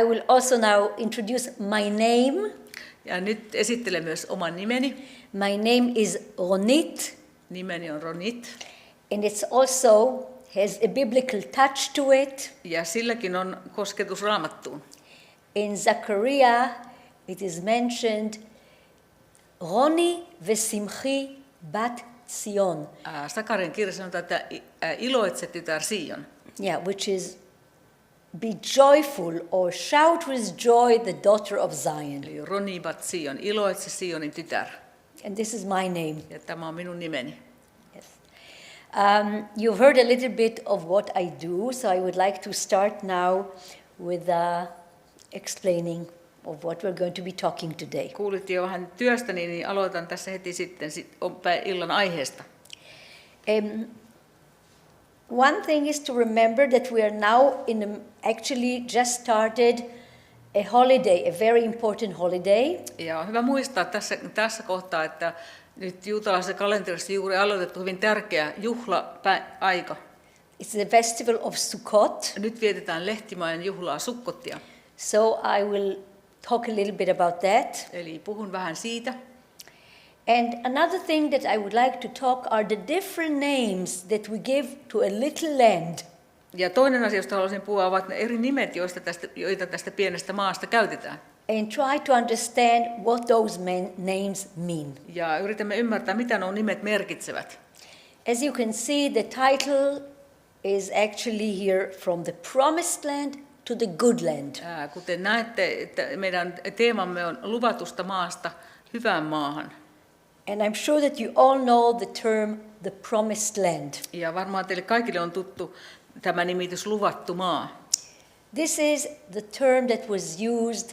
I will also now introduce my name. Ja nyt esittelen myös oman nimeni. My name is Ronit. Nimeni on Ronit. And it's also has a biblical touch to it. Ja silläkin on kosketus Raamattuun. In Zechariah it is mentioned Roni vesimchi bat Sion. Sakarian kirjassa sanotaan, että iloitse tytär Sion. Yeah, which is be joyful or shout with joy the daughter of Zion. Eli Roni bat Sion, iloitse Sionin tytär. And this is my name. Ja tämä on minun nimeni. Yes. You've heard a little bit of what I do, so I would like to start now with explaining of what we're going to be talking today. Kuulitte jo vähän työstäni, niin aloitan tässä heti sitten illan aiheesta. One thing is to remember that we are now actually just started a holiday, a very important holiday. Ja on hyvä muistaa tässä kohtaa, että nyt juutalaisessa kalenterissa juuri aloitettu hyvin tärkeä juhla-aika. It's the festival of Sukkot. Nyt vietetään lehtimajan juhlaa Sukkottia. So I will talk a little bit about that. Eli puhun vähän siitä. And another thing that I would like to talk are the different names that we give to a little land. Ja toinen asia, josta haluaisin puhua, ovat ne eri nimet, joita tästä pienestä maasta käytetään. And try to understand what those names mean. Ja yritämme ymmärtää, mitä nuo nimet merkitsevät. As you can see, the title is actually here from the promised land to the good land. Kuten näette, että meidän teemamme on Luvatusta maasta hyvään maahan. And I'm sure that you all know the term the promised land. Ja varmaan teille kaikille on tuttu tämä nimitys luvattu maa. This is the term that was used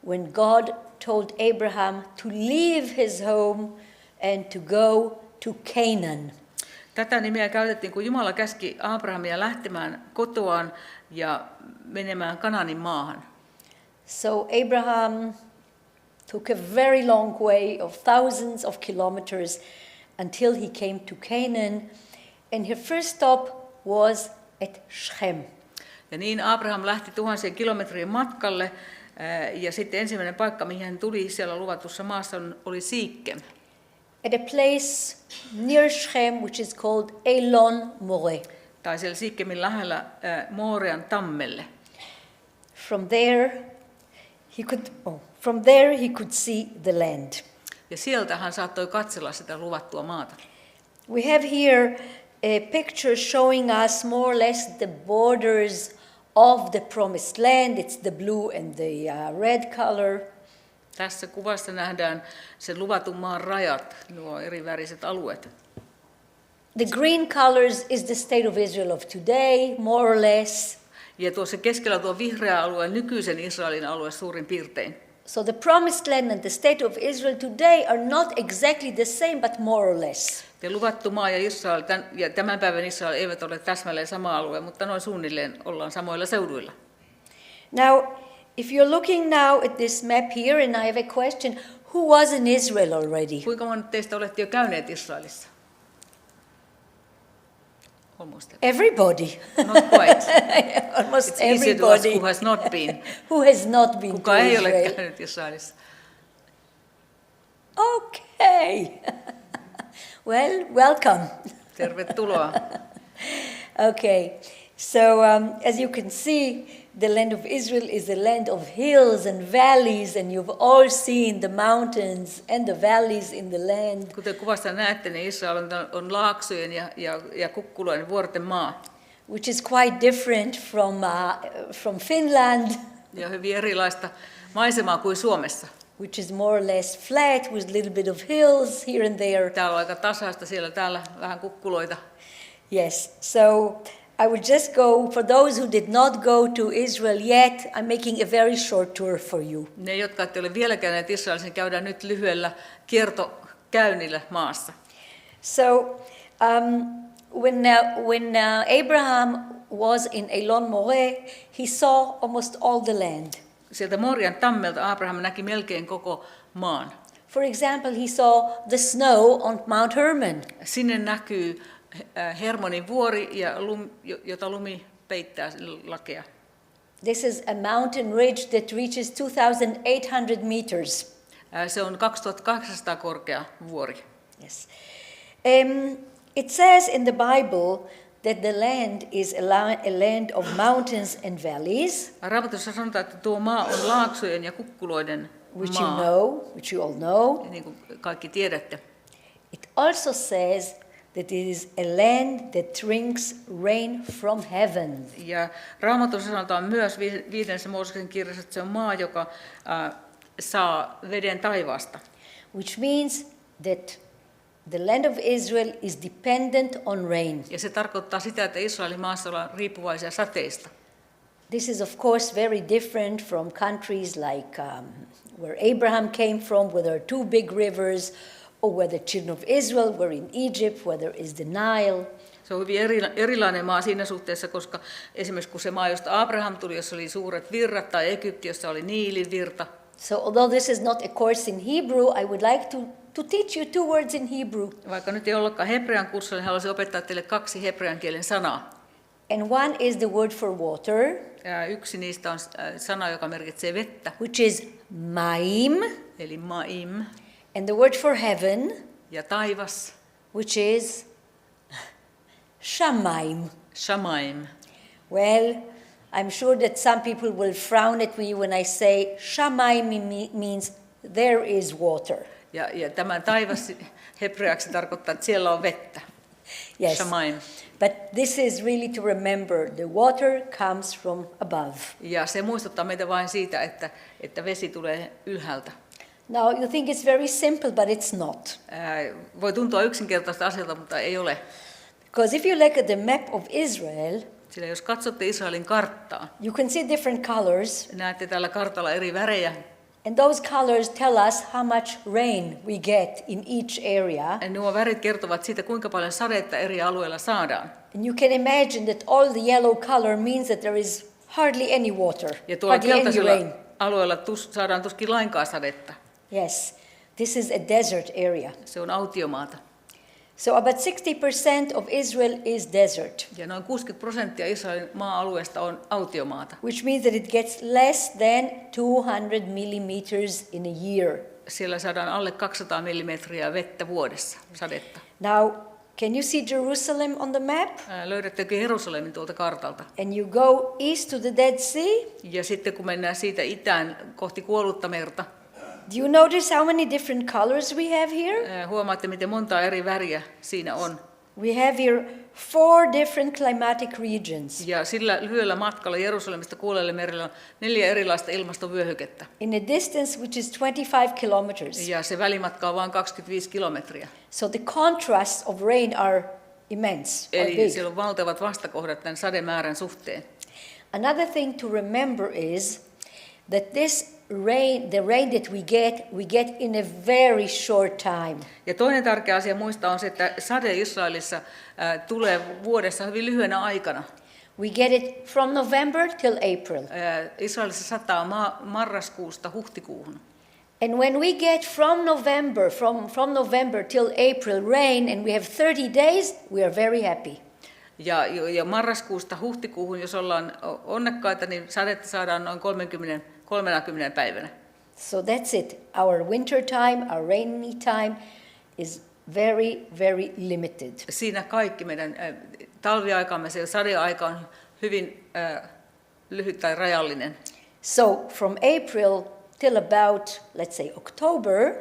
when God told Abraham to leave his home and to go to Canaan. Tätä nimeä käytettiin, kun Jumala käski Abrahamia lähtemään kotoaan ja menemään Kanaanin maahan. So Abraham took a very long way of thousands of kilometers until he came to Canaan, and his first stop was at Shechem. Ja niin Abraham lähti tuhansien kilometrien matkalle, ja sitten ensimmäinen paikka, mihin hän tuli siellä luvatussa maassa, oli Siikkem. At a place near Shechem, which is called Elon More. Tai siellä Siikkemin lähellä Moorean tammelle. From there he could see the land. Ja sieltä hän saattoi katsella sitä luvattua maata. We have here a picture showing us more or less the borders of the promised land. It's the blue and the red color. Tässä kuvassa nähdään sen luvatun maan rajat, nuo eri väriset alueet. The green colors is the state of Israel of today, more or less. Ja tuossa keskellä tuo vihreä alue, nykyisen Israelin alue suurin piirtein. So the promised land and the state of Israel today are not exactly the same, but more or less. Ja luvattu maa ja Israel ja tämän päivän Israel eivät ole täsmälleen sama alue, mutta noin suunnilleen ollaan samoilla seuduilla. Now, if you're looking now at this map here, and I have a question, who was in Israel already? Kuinka monet teistä olette jo käyneet Israelissa? Almost Everybody. Not quite. Almost It's easier to ask everybody. who has not been. Who has not been Kuka to ei ole Israel? käynyt Israelissa? Okay. Well, welcome. Tervetuloa. Okay. So as you can see, the land of Israel is a land of hills and valleys, and you've all seen the mountains and the valleys in the land. Kuten kuvasta näette, niin Israel on laaksojen ja kukkulojen vuorten maa. Which is quite different from Finland. Ja hyvin erilaista maisemaa kuin Suomessa. Which is more or less flat with a little bit of hills here and there. Täällä on aika tasaista, siellä täällä vähän kukkuloita. Yes, so I would just go, for those who did not go to Israel yet, I'm making a very short tour for you. Ne, jotka ette ole vielä käyneet Israelissa, niin käydään nyt lyhyellä kiertokäynnillä maassa. So when Abraham was in Elon More, he saw almost all the land. Sieltä Morian tammelta Abraham näki melkein koko maan. For example, he saw the snow on Mount Hermon. Sinne näkyy Hermonin vuori, jota lumi peittää lakea. This is a mountain ridge that reaches 2,800 meters. Se on 2800 korkea vuori. Yes. It says in the Bible that the land is a land of mountains and valleys, Raamatussa sanotaan, että tuo maa on laaksojen ja kukkuloiden which you maa. know, which you all know. Ja niin kuin kaikki tiedätte. It also says that it is a land that drinks rain from heaven. Ja Raamatussa sanotaan myös 5. Mooseksen kirjassa, että se on maa, joka saa veden taivaasta. Which means that the land of Israel is dependent on rain. Ja se tarkoittaa sitä, että Israelin maassa ollaan riippuvaisia sateista. This is of course very different from countries like where Abraham came from, where there are two big rivers, or where the children of Israel were in Egypt, where there is the Nile. Se on hyvin erilainen maa siinä suhteessa, koska esimerkiksi kun se maa, josta Abraham tuli, jossa oli suuret virrat, tai Egypti, jossa oli Niilin virta. So although this is not a course in Hebrew, I would like to teach you two words in Hebrew. Vaikka nyt ei ollutkaan hebrean kurssilla, niin haluaisin opettaa teille 2 hebrean kielen sanaa. And one is the word for water, Ja yksi niistä on sana, joka merkitsee vettä, which is maim, eli maim, and the word for heaven, ja taivas, which is shamaim. shamaim. Well, I'm sure that some people will frown at me when I say shamaim means there is water. Ja tämä taivas hebreaksi tarkoittaa, että siellä on vettä. Yes. Shamaim. But this is really to remember the water comes from above. Ja se muistuttaa meitä vain siitä, että vesi tulee ylhäältä. Now you think it's very simple, but it's not. Voi tuntua yksinkertaista asialta, mutta ei ole. Because if you look at the map of Israel, Sillä jos katsotte Israelin karttaa, you can see different colors, näette tällä kartalla eri värejä. and those colors tell us how much rain we get in each area. Ja nuo värit kertovat siitä, kuinka paljon sadetta eri alueilla saadaan. And you can imagine that all the yellow color means that there is hardly any water, Ja tuolla hardly any keltaisella rain. alueella saadaan tuskin lainkaan sadetta. Yes, this is a desert area. Se on autiomaata. So about 60% of Israel is desert, Ja noin 60% Israelin maa-alueesta on autiomaata. which means that it gets less than 200 millimeters in a year. Siellä saadaan alle 200 millimetriä vettä vuodessa, sadetta. Now, can you see Jerusalem on the map? Löydättekö Jerusalemin tuolta kartalta? And you go east to the Dead Sea. Ja sitten kun mennään siitä itään kohti Kuollutta merta, Do you notice how many different colors we have here? huomaatte, miten monta eri väriä siinä on. We have here 4 different climatic regions. Ja sillä lyhyellä matkalla Jerusalemista Kuolleelle merelle on 4 erilaista ilmastovyöhykettä. In a distance which is 25 kilometers. Ja se välimatka on vain 25 kilometriä. So the contrasts of rain are immense, or Eli big. siellä on valtavat vastakohdat tämän sademäärän suhteen. Another thing to remember is that this rain, the rain that we get in a very short time. Ja toinen tärkeä asia muistaa on se, että sade Israelissa tulee vuodessa hyvin lyhyenä aikana. We get it from November till April. Israelissa sataa marraskuusta huhtikuuhun. And when we get from November till April rain and we have 30 days, we are very happy. Ja marraskuusta huhtikuuhun, jos ollaan onnekkaita, niin sadetta saadaan noin 30 päivänä. So that's it. Our winter time, our rainy time is very, very limited. Siinä kaikki meidän talviaikamme, se sadeaika on hyvin lyhyt tai rajallinen. So from April till about, let's say, October,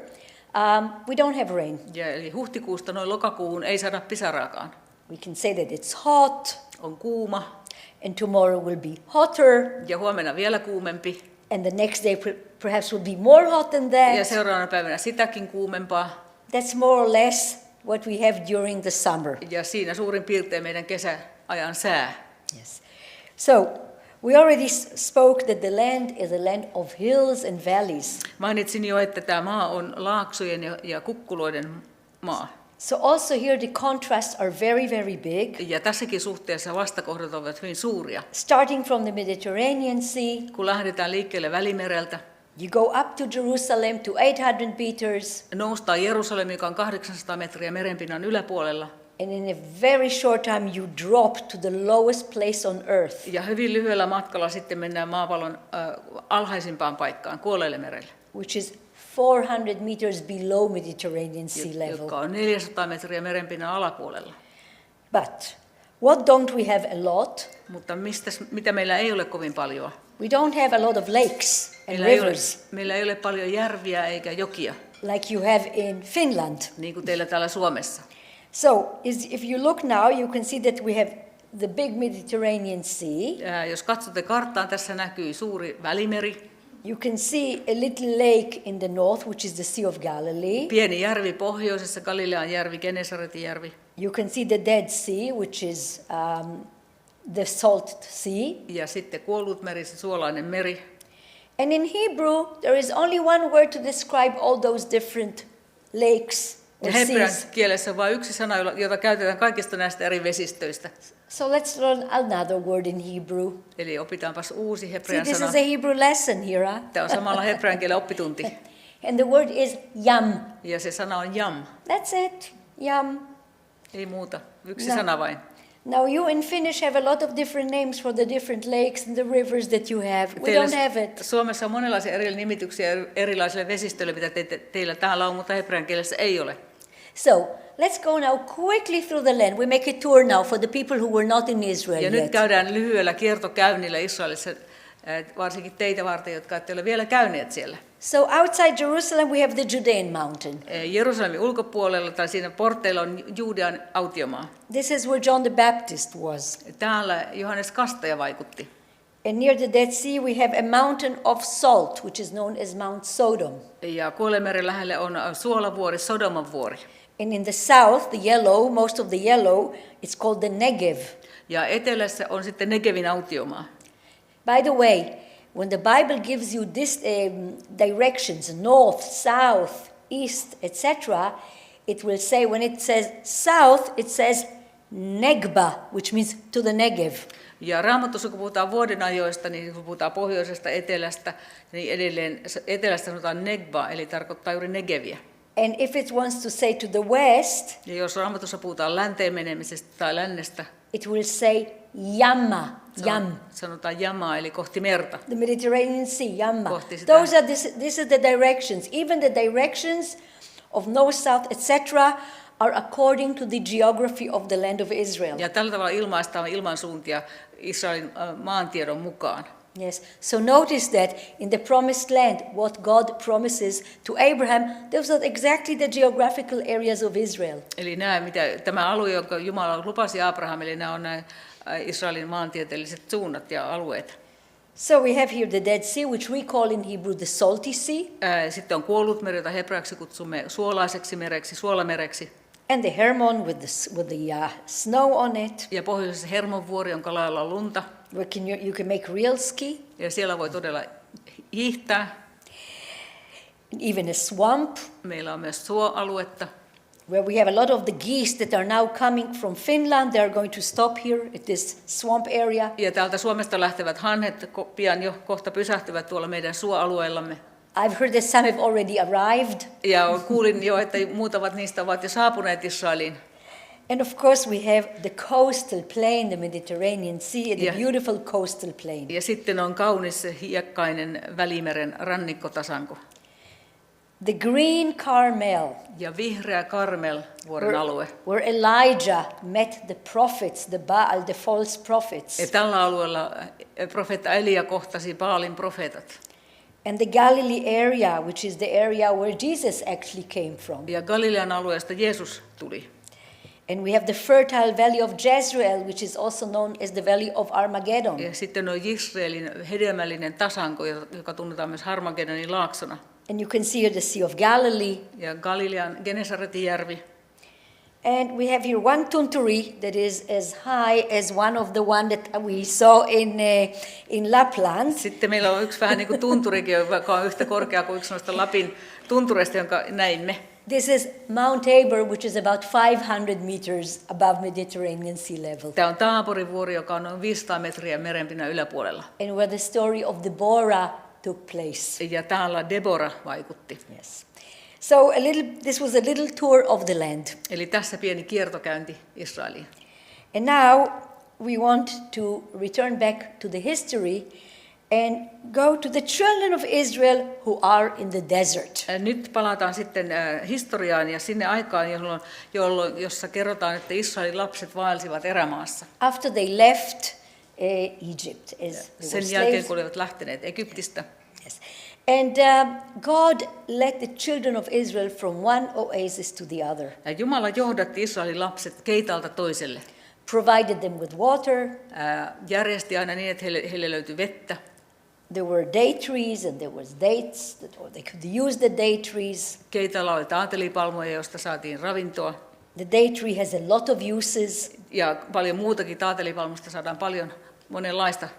we don't have rain. Ja eli huhtikuusta noin lokakuuhun ei saada pisaraakaan. We can say that it's hot, On kuuma and tomorrow will be hotter, ja huomenna vielä kuumempi. and the next day perhaps will be more hot than Ja that. seuraavana päivänä sitäkin kuumempaa. That's more or less what we have during the summer. Ja siinä suurin piirtein meidän kesäajan sää. Yes. So we already spoke that the land is a land of hills and valleys. Mainitsin jo, että tämä maa on laaksojen ja kukkuloiden maa. So also here the contrasts are very, very big. Ja tässäkin suhteessa vastakohdat ovat hyvin suuria. Starting from the Mediterranean Sea, Kun lähdetään liikkeelle Välimereltä, you go up to Jerusalem to 800 meters, noustaan Jerusalemiin, joka on 800 metriä merenpinnan yläpuolella. And in a very short time you drop to the lowest place on earth. Ja hyvin lyhyellä matkalla sitten mennään maapallon alhaisimpaan paikkaan, Kuolleelle merelle. Which is 400 meters below Mediterranean sea level. Joka on 400 metriä merenpinnan alapuolella. But what don't we have a lot? Mutta mitä meillä ei ole kovin paljon? We don't have a lot of lakes and rivers. Meillä ei ole paljon järviä eikä jokia. Like you have in Finland. Niin kuin teillä täällä Suomessa. So if you look now, you can see that we have the big Mediterranean Sea. Jos katsotte karttaan, tässä näkyy suuri välimeri. You can see a little lake in the north, which is the Sea of Galilee. Pieni järvi pohjoisessa, Galilean järvi, Genesaretin järvi. You can see the Dead Sea, which is the Salt Sea. Ja sitten kuollut meri, se suolainen meri. And in Hebrew, there is only one word to describe all those different lakes or Ja hebrean seas. kielessä on vain yksi sana, jota käytetään kaikista näistä eri vesistöistä. So let's learn another word in Hebrew. Eli opitaanpas uusi See, hebrean this sana. is a Hebrew lesson here. Huh? Tämä on samalla hebrean kielen oppitunti. And the word is yam. Ja se sana on jam. That's it, yam. Ei muuta. Yksi No. sana vain. Now you in Finnish have a lot of different names for the different lakes and the rivers that you have. We Teillä don't have it. Suomessa on monenlaisia eri nimityksiä erilaisille vesistöille, mitä teillä täällä on, mutta hebrean kielessä ei ole. So let's go now quickly through the land. We make a tour now for the people who were not in Israel Ja nyt yet. käydään lyhyellä kiertokäynnillä Israelissa, varsinkin teitä varten, jotka ette ole vielä käyneet siellä. So outside Jerusalem we have the Judean mountain. Jerusalemin ulkopuolella tai siinä porteilla on Juudean autiomaa. This is where John the Baptist was. Täällä Johannes Kastaja vaikutti. And near the Dead Sea we have a mountain of salt, which is known as Mount Sodom. Ja Kuolleemeren lähelle on suolavuori, Sodoman vuori. And in the south, the yellow, most of the yellow, it's called the Negev. Ja etelässä on sitten Negevin autiomaa. By the way, when the Bible gives you this directions, north, south, east, etc., it will say, when it says south, it says Negba, which means to the Negev. Ja Raamatussa, kun puhutaan vuodenajoista, niin kun puhutaan pohjoisesta, etelästä, niin edelleen etelästä sanotaan Negba, eli tarkoittaa juuri Negeviä. And if it wants to say to the west, Ja jos Raamatussa puhutaan länteen menemisestä tai lännestä, it will say Yamma, Yam. sanotaan jamaa, eli kohti merta. The Mediterranean Sea, Yamma. Kohti sitä. These are the directions. Even the directions of north, south, etc., are according to the geography of the land of Israel. Ja tällä tavalla ilmaistaan ilmansuuntia Israelin maantiedon mukaan. Yes. So notice that in the promised land, what God promises to Abraham, those are exactly the geographical areas of Israel. Eli tämä alue, jonka Jumala lupasi Abrahamille, nämä on nämä Israelin maantieteelliset suunnat ja alueet. So we have here the Dead Sea, which we call in Hebrew the Salty Sea. Sitten on kuollut meri, jota hebreaksi kutsumme suolaiseksi mereksi, suolamereksi. And the Hermon with the snow on it. Ja pohjoisessa Hermon vuori, jonka lailla on lunta. Where you can make real ski. Ja siellä voi todella hiihtää. Even a swamp. Meillä on myös suoaluetta. Where we have a lot of the geese that are now coming from Finland. They are going to stop here at this swamp area. Ja täältä Suomesta lähtevät hanhet pian jo kohta pysähtyvät tuolla meidän suoalueellamme. I've heard that some have already arrived. Ja kuulin jo, että muutamat niistä ovat jo saapuneet Israeliin. And of course we have the coastal plain, the Mediterranean Sea, the beautiful coastal plain. Ja sitten on kaunis hiekkainen Välimeren rannikkotasanko. The green Carmel. Ja vihreä Karmel vuoren alue. Where Elijah met the prophets, the Baal, the false prophets. Ja tällä alueella profeetta Elia kohtasi Baalin profeetat. And the Galilee area, which is the area where Jesus actually came from. Ja Galilean alueesta Jeesus tuli. And we have the fertile valley of Jezreel, which is also known as the valley of Armageddon. Ja sitten on Israelin hedelmällinen tasanko, joka tunnetaan myös Harmagedonin laaksona. And you can see here the Sea of Galilee. Ja Galilean Genesaretin järvi. And we have here one tunturi that is as high as one of the one that we saw in Lapland. Sitten meillä on yksi vähän niin kuin tunturikin, joka on yhtä korkea kuin yksi noista Lapin tuntureista, jonka näimme. This is Mount Tabor, which is about 500 meters above Mediterranean sea level. Tämä on Taaborin vuori, joka on noin 500 metriä merenpinnan yläpuolella. And where the story of Deborah took place. Ja täällä Deborah vaikutti. Yes. So this was a little tour of the land. Eli tässä pieni kiertokäynti Israeliin. And now we want to return back to the history and go to the children of Israel who are in the desert. Nyt palataan sitten historiaan ja sinne aikaan, jossa kerrotaan, että Israelin lapset vaelsivat erämaassa. After they left Egypt, sen jälkeen, kun olivat lähteneet Egyptistä. Yes. And God led the children of Israel from one oasis to the other. Ja Jumala johdatti Israelin lapset keitalta toiselle. Provided them with water. Järjesti aina niin, että heille löytyi vettä. There were date trees and there was dates, or they could use the date trees. Keitalla oli taatelipalmuja, joista saatiin ravintoa. The date tree has a lot of uses. Ja paljon muutakin, taatelipalmusta saadaan paljon monenlaista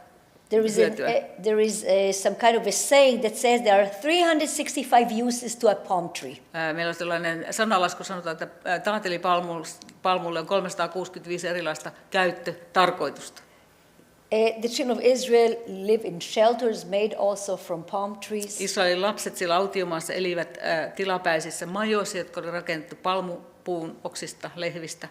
hyötyä. There is some kind of a saying that says there are 365 uses to a palm tree. Meillä on sellainen sanalasku, sanotaan, että taatelipalmulle on 365 erilaista käyttötarkoitusta. The children of Israel live in shelters made also from palm trees. Israelin lapset siellä autiomaassa elivät tilapäisissä majoissa, jotka oli rakennettu palmupuun oksista, lehvistä.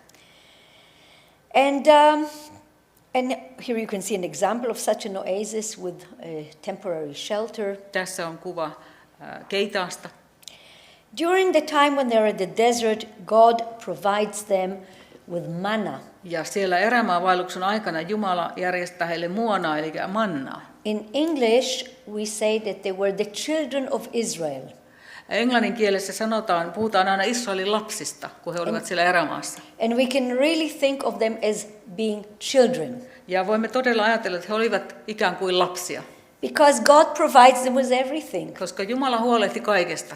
And here you can see an example of such an oasis with a temporary shelter. Tässä on kuva keitaasta. During the time when they're in the desert, God provides them with manna. Ja siellä erämaavaelluksen aikana Jumala järjestää heille muonaa, eli mannaa. In English, we say that they were the children of Israel. Englannin kielessä puhutaan aina Israelin lapsista, kun he olivat siellä erämaassa. And we can really think of them as being children. Ja voimme todella ajatella, että he olivat ikään kuin lapsia. Because God provides them with everything. Koska Jumala huolehti kaikesta.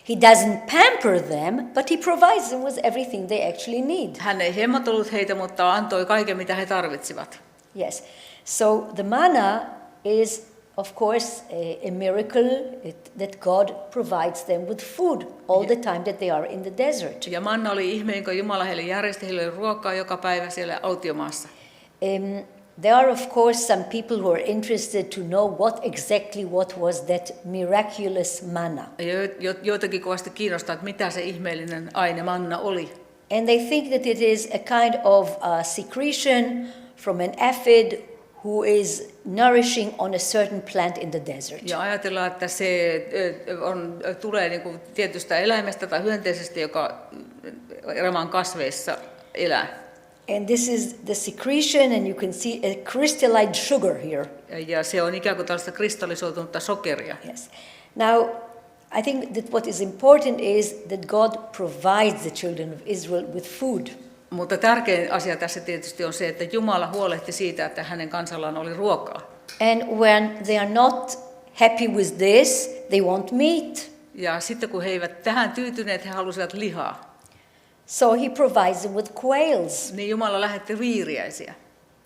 He doesn't pamper them, but he provides them with everything they actually need. Hän ei hemmotellut heitä, mutta antoi kaiken, mitä he tarvitsivat. Yes. So the manna is, of course, a miracle that God provides them with food all the time that they are in the desert. Ja manna oli ihme, jonka Jumala heille järjesti. Heille oli ruokaa joka päivä siellä autiomaassa. There are, of course, some people who are interested to know what was that miraculous manna. Joitakin kovasti kiinnostaa, että mitä se ihmeellinen aine manna oli. And they think that it is a kind of secretion from an aphid who is nourishing on a certain plant in the desert. Ja ajatellaan, että se tulee niin kuin tietystä eläimestä tai hyönteisestä, joka erämaan kasveissa elää. And this is the secretion, and you can see a crystallized sugar here. Ja se on ikään kuin tällaista kristallisoitunutta sokeria. Yes. Now, I think that what is important is that God provides the children of Israel with food. Mutta tärkein asia tässä tietysti on se, että Jumala huolehti siitä, että hänen kansallaan oli ruokaa. And when they are not happy with this, they want meat. Ja sitten kun he eivät tähän tyytyneet, he halusivat lihaa. So he provides them with quails. Niin Jumala lähetti viiriäisiä.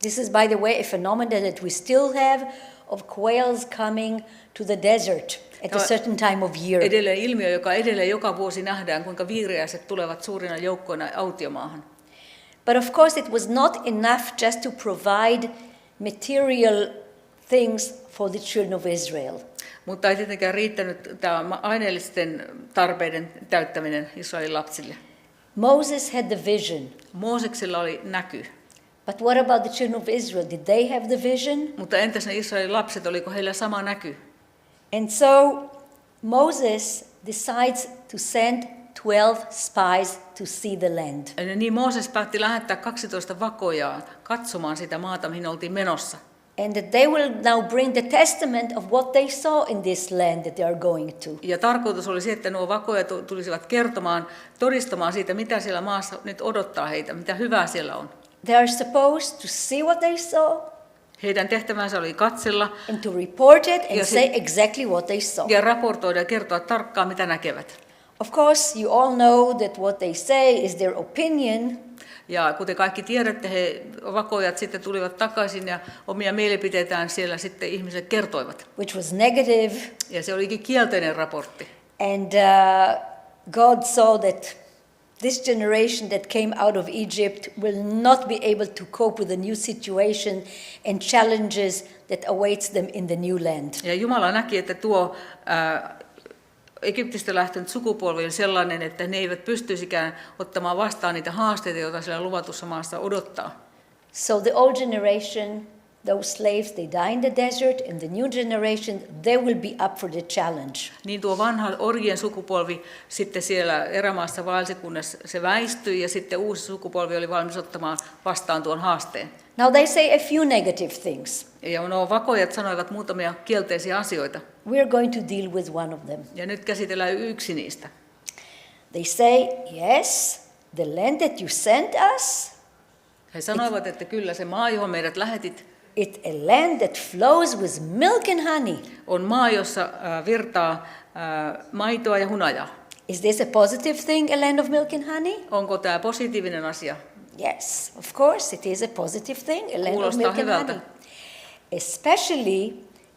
This is, by the way, a phenomenon that we still have of quails coming to the desert at a certain time of year. Edelleen ilmiö, joka edelleen joka vuosi nähdään, kuinka viiriäiset tulevat suurina joukkoina autiomaahan. But of course it was not enough just to provide material things for the children of Israel. Mutta ei tietenkään riittänyt tämä aineellisten tarpeiden täyttäminen Israelin lapsille. Moses had the vision. Mooseksella oli näky. But what about the children of Israel? Did they have the vision? Mutta entäs ne Israelin lapset, oliko heillä sama näky? And so Moses decides to send 12 spies to see the land. Ja niin Mooses päätti lähettää 12 vakojaa katsomaan sitä maata, mihin oltiin menossa. And that they will now bring the testament of what they saw in this land that they are going to. Ja tarkoitus oli se, että nuo vakojat tulisivat todistamaan siitä, mitä siellä maassa nyt odottaa heitä, mitä hyvää siellä on. They are supposed to see what they saw. Heidän tehtävänsä oli katsella And to report it and say exactly what they saw. Ja raportoida ja kertoa tarkkaan, mitä näkevät. Of course, you all know that what they say is their opinion. Ja kuten kaikki tiedätte, vakojat sitten tulivat takaisin ja omia mielipiteitään siellä sitten ihmiset kertoivat. Which was negative. Ja se olikin kielteinen raportti. And God saw that this generation that came out of Egypt will not be able to cope with the new situation and challenges that awaits them in the new land. Ja Jumala näki, että tuo Egyptistä lähtenyt sukupolvi oli sellainen, että ne eivät pystyisikään ottamaan vastaan niitä haasteita, joita siellä luvatussa maassa odottaa. So the old generation, those slaves, they die in the desert, and the new generation, they will be up for the challenge. Niin tuo vanha orjien sukupolvi sitten siellä erämaassa vaelsikunnes se väistyi, ja sitten uusi sukupolvi oli valmis ottamaan vastaan tuon haasteen. Now they say a few negative things. Ja nuo vakojat sanoivat muutamia kielteisiä asioita. We are going to deal with one of them. Ja nyt käsitellään yksi niistä. They say, yes, the land that you sent us, He sanoivat, että kyllä se maa, johon meidät lähetit, it's a land that flows with milk and honey. on maa, jossa virtaa maitoa ja hunajaa. Is this a positive thing, a land of milk and honey? Onko tämä positiivinen asia? Yes, of course, it is a positive thing, a land of Kuulostaa milk and hyvältä. honey. Especially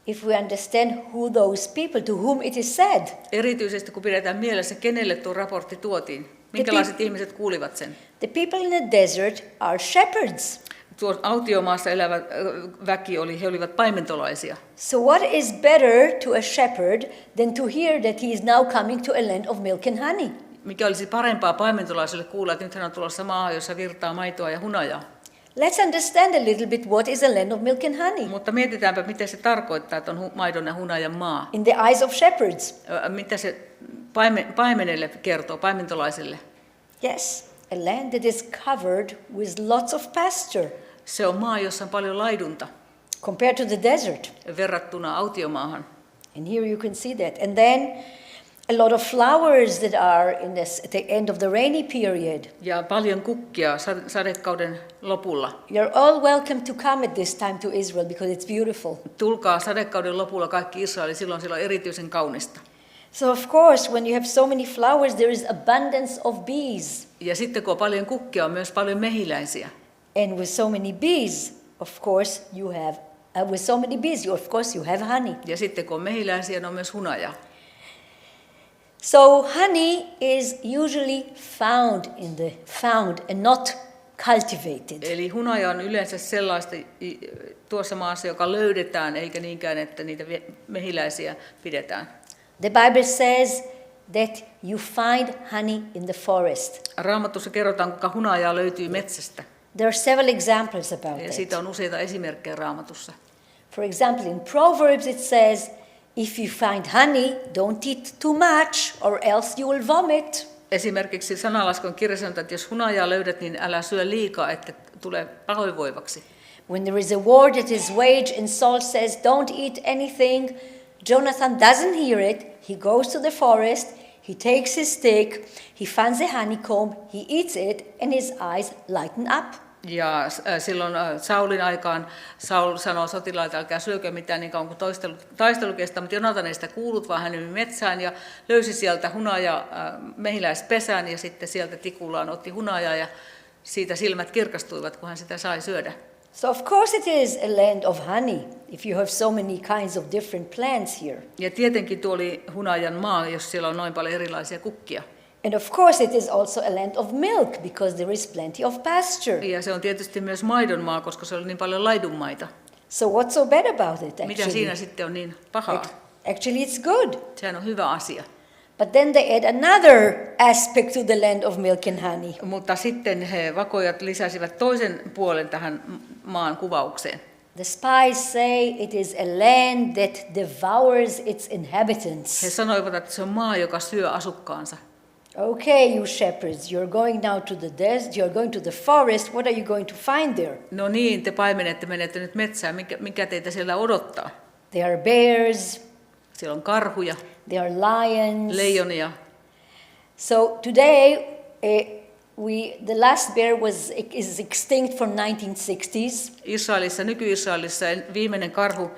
if we understand who those people, to whom it is said. Erityisesti kun pidetään mielessä, kenelle tuo raportti tuotiin. Minkälaiset ihmiset kuulivat sen? The people in the desert are shepherds. Tuo autiomaassa elävä väki he olivat paimentolaisia. So what is better to a shepherd than to hear that he is now coming to a land of milk and honey? Mikä olisi parempaa paimentolaiselle kuulla, että nyt hän on tulossa maahan, jossa virtaa maitoa ja hunajaa. Let's understand a little bit what is a land of milk and honey Mutta mietitäänpä, mitä se tarkoittaa, että on maidon ja hunajan maa. in the eyes of shepherds. Mitä se paimenelle kertoo, paimentolaiselle? Yes, a land that is covered with lots of pasture Se on maa, jossa on paljon laidunta compared to the desert. verrattuna autiomaahan. And here you can see that. And then a lot of flowers that are in this, at the end of the rainy period. Ja paljon kukkia sadekauden lopulla. You're all welcome to come at this time to Israel because it's beautiful. Tulkaa sadekauden lopulla kaikki Israeli, silloin siellä on erityisen kaunista. So of course, when you have so many flowers, there is abundance of bees. Ja sitten kun on paljon kukkia, on myös paljon mehiläisiä. And with so many bees, of course, you have honey. Ja sitten kun on mehiläisiä, on myös hunajaa. So honey is usually found and not cultivated. Eli hunaja on yleensä sellaista tuossa maassa, joka löydetään, eikä niinkään, että niitä mehiläisiä pidetään. The Bible says that you find honey in the forest. Raamatussa kerrotaan, kuinka hunajaa löytyy metsästä. There are several examples about Ja it. siitä on useita esimerkkejä Raamatussa. For example, in Proverbs it says, if you find honey, don't eat too much or else you will vomit. Esimerkiksi sananlaskun kirja sanotaan, että jos hunajaa löydät, niin älä syö liikaa, että tulee pahoinvoivaksi. When there is a war that is waged and Saul says, don't eat anything, Jonathan doesn't hear it. He goes to the forest, he takes his stick, he finds a honeycomb, he eats it, and his eyes lighten up. Ja silloin Saulin aikaan Saul sanoo sotilaille, älkää syökö mitään niin kauan kuin taistelu kestää, mutta Jonatan ei sitä kuullut, vaan hän meni metsään ja löysi sieltä hunaja mehiläispesän ja sitten sieltä tikullaan otti hunajaa ja siitä silmät kirkastuivat, kun hän sitä sai syödä. So of course it is a land of honey, if you have so many kinds of different plants here. Ja tietenkin tuo oli hunajan maa, jos siellä on noin paljon erilaisia kukkia. And of course it is also a land of milk, because there is plenty of pasture. Ja se on tietysti myös maidon maa, koska se oli niin paljon laidunmaita. So what's so bad about it actually? Mitä siinä sitten on niin pahaa? Actually it's good. Sehän on hyvä asia. But then they add another aspect to the land of milk and honey. Mutta sitten vakojat lisäsivät toisen puolen tähän maan kuvaukseen. The spies say it is a land that devours its inhabitants. He sanoivat, että se on maa, joka syö asukkaansa. Okay, you shepherds, you're going now to the desert, you're going to the forest, what are you going to find there? No niin, te paimenette, menette nyt metsään, mikä teitä siellä odottaa? There are bears, Siellä on karhuja, there are lions. leijonia. So today, the last bear is extinct from 1960s. Israelissa, nyky-Israelissa viimeinen karhu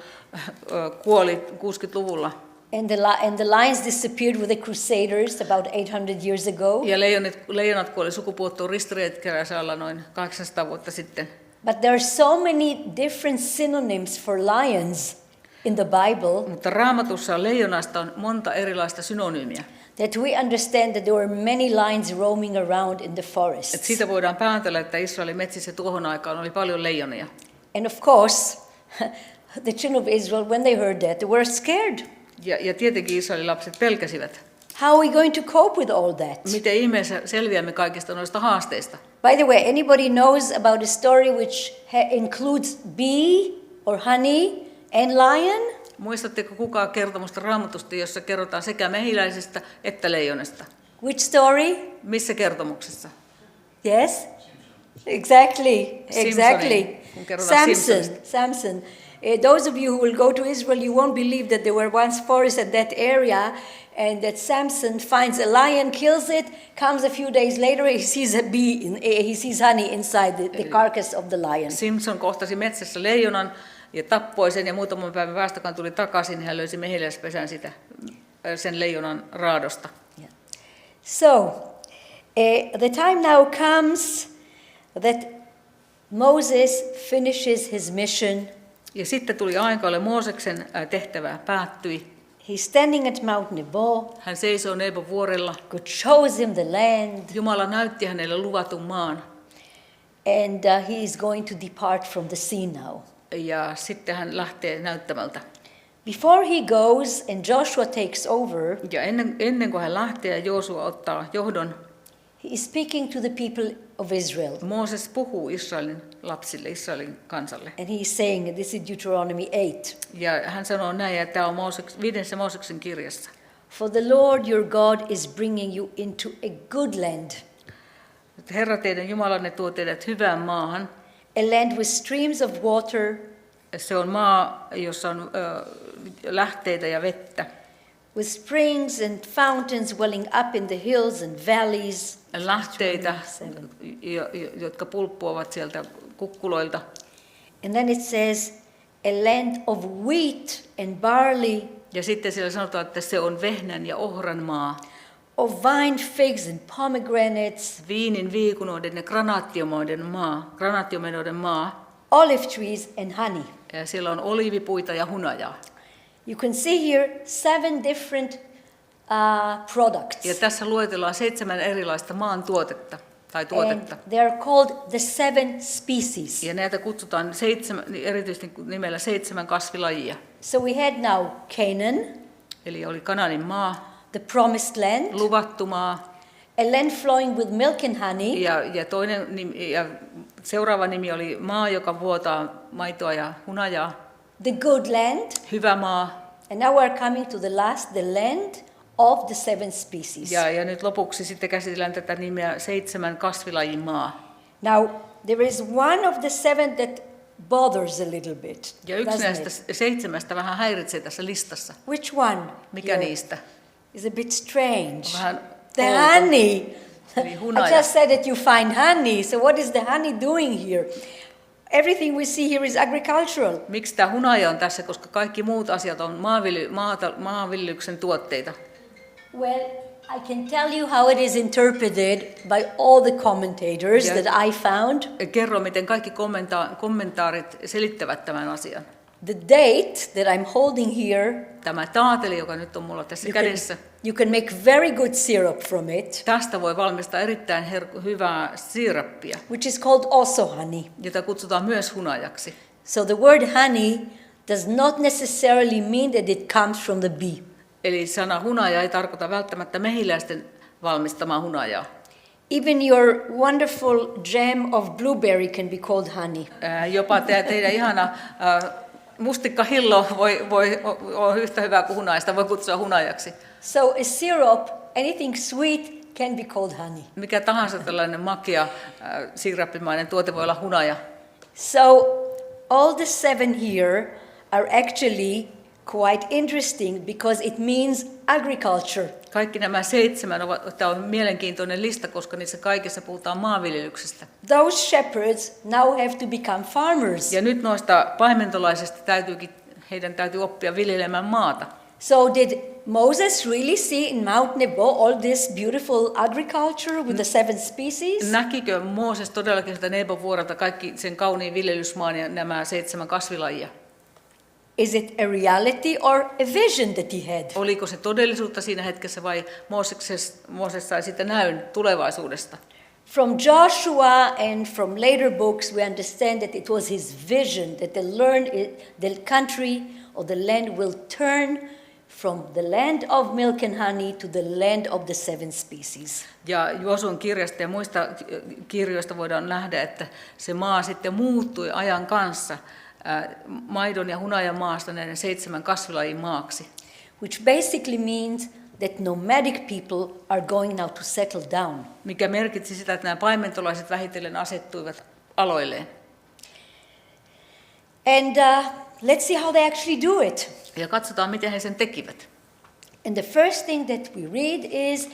kuoli 60-luvulla. And the lions disappeared with the Crusaders about 800 years ago. Ja leijonat kuoli sukupuuttoon ristiretkellä noin 800 vuotta sitten. But there are so many different synonyms for lions in the Bible Mutta Raamatussa leijonasta on monta erilaista synonyymiä. that we understand that there were many lions roaming around in the Et forests. siitä voidaan päätellä, että Israelin metsissä tuohon aikaan oli paljon leijonia. And of course, the children of Israel, when they heard that, they were scared. Ja tietenkin Israelin lapset pelkäsivät. How are we going to cope with all that? Miten ihmeessä selviämme kaikista noista haasteista? By the way, anybody knows about a story which includes bee or honey and lion? Muistatteko kukaan kertomusta Raamatusta, jossa kerrotaan sekä mehiläisestä että leijonasta? Which story? Missä kertomuksessa? Yes? Exactly. Samson. Those of you who will go to Israel, you won't believe that there were once forests at that area, and that Samson finds a lion, kills it, comes a few days later, he sees a bee, he sees honey inside the carcass of the lion. Simpson kohtasi metsässä leijonan ja tappoi sen, ja muutaman päivän päästä, kun tuli takaisin, hän löysi mehiläispesän sen leijonan raadosta. Yeah. So, the time now comes that Moses finishes his mission. Ja sitten tuli aika, jolle Mooseksen tehtävä päättyi. He's standing at Mount Nebo. Hän seisoo Nebon vuorella. God shows him the land. Jumala näytti hänelle luvatun maan. And he is going to depart from the scene now. Ja sitten hän lähtee näyttämältä. Before he goes and Joshua takes over, ja ennen kuin hän lähtee ja Joosua ottaa johdon, he is speaking to the people of Israel. Mooses puhuu Israelin lapsille, Israelin kansalle. And he is saying, this is Deuteronomy 8. Ja hän sanoo näin, että tämä on 5. Mooseksen kirjassa. For the Lord your God is bringing you into a good land. Herra teidän Jumalanne tuo teidät hyvään maahan. A land with streams of water. Se on maa, jossa on lähteitä ja vettä. With springs and fountains welling up in the hills and valleys. Lähteitä, jotka pulppuavat sieltä kukkuloilta. And then it says, a land of wheat and barley. Ja sitten siellä sanotaan, että se on vehnän ja ohran maa. Of vine, figs and pomegranates. Viinin, viikunoiden ja granaattiomenoiden maa. Olive trees and honey. Ja siellä on oliivipuita ja hunajaa. You can see here 7 different products. Ja tässä luetellaan 7 erilaista maan tuotetta tai tuotetta. And they are called the 7 species. Ja näitä kutsutaan erityisesti nimellä 7 kasvilajia. So we had now Canaan. Eli oli Kanaanin maa. The promised land. Luvattu maa. A land flowing with milk and honey. Ja seuraava nimi oli maa, joka vuotaa maitoa ja hunajaa. The good land. Hyvä maa. And now we are coming to the last, the land of the 7 species. Ja nyt lopuksi sitten käsitellään tätä nimeä 7 kasvilajin maa. Now, there is one of the 7 that bothers a little bit. Ja yksi näistä 7 vähän häiritsee tässä listassa. Which one? Mikä niistä? Is a bit strange. Vähän the honey. Eli hunaja. I just said that you find honey. So what is the honey doing here? Everything we see here is agricultural. Miksi tämä hunaja on tässä, koska kaikki muut asiat on maanviljelyksen tuotteita? Well, I can tell you how it is interpreted by all the commentators that I found. Kerro, miten kaikki kommentaarit selittävät tämän asian. The date that I'm holding here, tämä taateli, joka nyt on mulla tässä kädessä. You can make very good syrup from it. Tästä voi valmistaa erittäin hyvää siirappia. Which is called also honey. Jota kutsutaan myös hunajaksi. So the word honey does not necessarily mean that it comes from the bee. Eli sana hunaja ei tarkoita välttämättä mehiläisten valmistamaa hunajaa. Even your wonderful jam of blueberry can be called honey. Jopa teidän ihana mustikkahillo voi olla yhtä hyvää kuin hunaista, voi kutsua hunajaksi. So a syrup, anything sweet can be called honey. Mikä tahansa tällainen makea siirappimainen tuote voi olla hunaja. So all the 7 here are actually quite interesting because it means agriculture. Kaikki nämä 7 tämä on mielenkiintoinen lista, koska niissä kaikissa puhutaan maanviljelyksestä. Those shepherds now have to become farmers. Ja nyt noista paimentolaisista heidän täytyy oppia viljelemään maata. So did Moses really see in Mount Nebo all this beautiful agriculture with the 7 species? Näkikö Mooses todellakin sitä Nebon vuorelta kaikki sen kauniin viljelysmaan ja nämä 7 kasvilajia? Is it a reality or a vision that he had? Oliko se todellisuutta siinä hetkessä vai Mooses sai sitä näyn tulevaisuudesta? From Joshua and from later books we understand that it was his vision that the country or the land will turn from the land of milk and honey to the land of the 7 species. Ja Josuan kirjasta ja muista kirjoista voidaan nähdä, että se maa sitten muuttui ajan kanssa maidon ja hunajan maasta näiden 7 kasvilajin maaksi. Which basically means that nomadic people are going now to settle down. Mikä merkitsi sitä, että nämä paimentolaiset vähitellen asettuivat aloilleen. And let's see how they actually do it. Ja katsotaan, miten he sen tekivät. And the first thing that we read is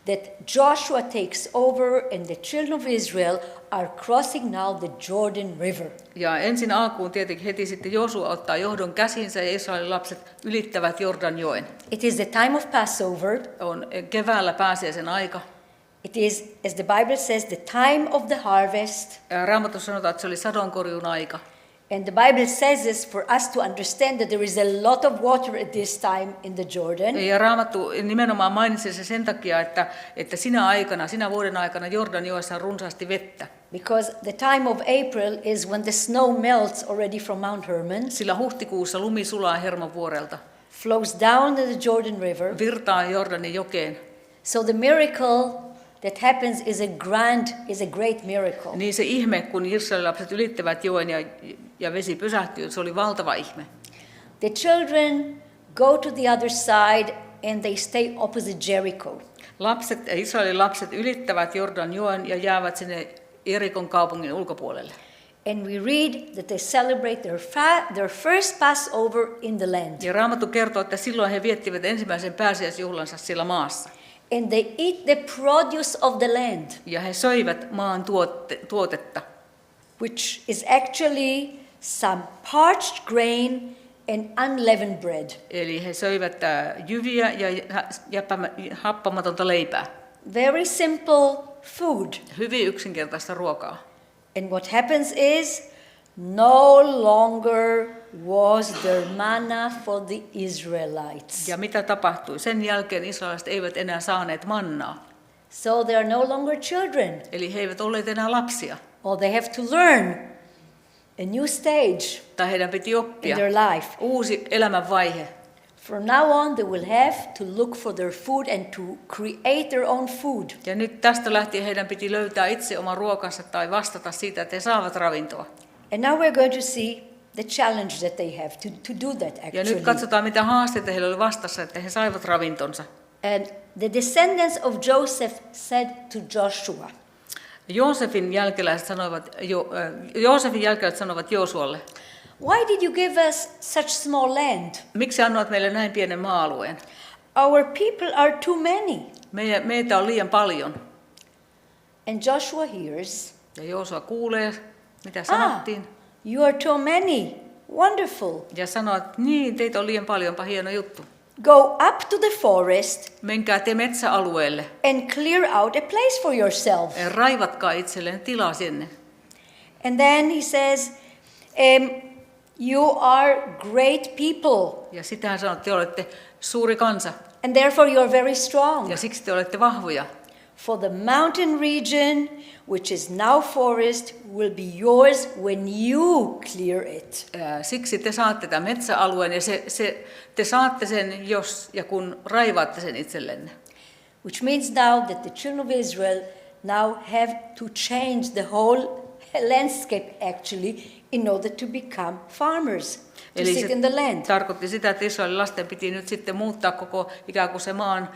that Joshua takes over and the children of Israel are crossing now the Jordan River. Ja ensin alkuun tietenkin heti sitten Josua ottaa johdon käsinsä ja Israelin lapset ylittävät Jordanjoen. It is the time of Passover. On keväällä pääsiäisen aika. It is, as the Bible says, the time of the harvest. Raamatussa sanotaan, että se oli sadonkorjuun aika. And the Bible says this for us to understand that there is a lot of water at this time in the Jordan. Ja Raamattu nimenomaan mainitsi se sen takia, että sinä vuoden aikana Jordanjoessa on runsaasti vettä. Because the time of April is when the snow melts already from Mount Hermon. Sillä huhtikuussa lumi sulaa Hermonvuorelta. Flows down to the Jordan River. Virtaa Jordanin jokeen. So the miracle that happens is a great miracle. Niin se ihme, kun Israelin lapset ylittävät joen ja vesi pysähtyy, se oli valtava ihme. The children go to the other side and they stay opposite Jericho. Israelin lapset ylittävät Jordanjoen ja jäävät sinne Jerikon kaupungin ulkopuolelle. And we read that they celebrate their first Passover in the land. Ja Raamattu kertoo, että silloin he viettivät ensimmäisen pääsiäisjuhlansa sillä maassa. And they eat the produce of the land. Ja he söivät maan tuotetta. Which is actually some parched grain and unleavened bread. Eli he söivät jyviä ja happamatonta leipää. Very simple food. Hyvin yksinkertaista ruokaa. And what happens is no longer was there manna for the Israelites. Ja mitä tapahtui? Sen jälkeen israelilaiset eivät enää saaneet mannaa. So they are no longer children. Eli he eivät olleet enää lapsia. Or they have to learn a new stage Tai heidän piti oppia in their life. uusi elämänvaihe. From now on they will have to look for their food and to create their own food. Ja nyt tästä lähtien heidän piti löytää itse oma ruokansa tai vastata siitä, että he saavat ravintoa. And now we're going to see the challenge that they have to do that actually. Ja nyt katsotaan, mitä haasteita heillä oli vastassa, että he saivat ravintonsa. And the descendants of Joseph said to Joshua. Joosefin jälkeläiset sanoivat Joosualle. Why did you give us such small land? Miksi annoit meille näin pienen maa-alueen? Our people are too many. Meitä on liian paljon. And Joshua hears. Ja Joosua kuulee, mitä sanottiin. You are too many. Wonderful. Ja sanoo, että niin, teitä on liian paljonpa, hieno juttu. Go up to the forest. Menkää te metsäalueelle. And clear out a place for yourself. Ja raivatkaa itselleen tilaa sinne. And then he says, you are great people. Ja sitä hän sanoo, että te olette suuri kansa. And therefore you are very strong. Ja siksi te olette vahvoja. For the mountain region, which is now forest, will be yours when you clear it. Siksi te saatte tämän metsäalueen ja te saatte sen, jos ja kun raivaatte sen itsellenne. Which means now that the children of Israel now have to change the whole landscape actually in order to become farmers, to Eli sit in the land. Tarkoitti sitä, että Israelin lasten piti nyt sitten muuttaa koko ikään kuin se maan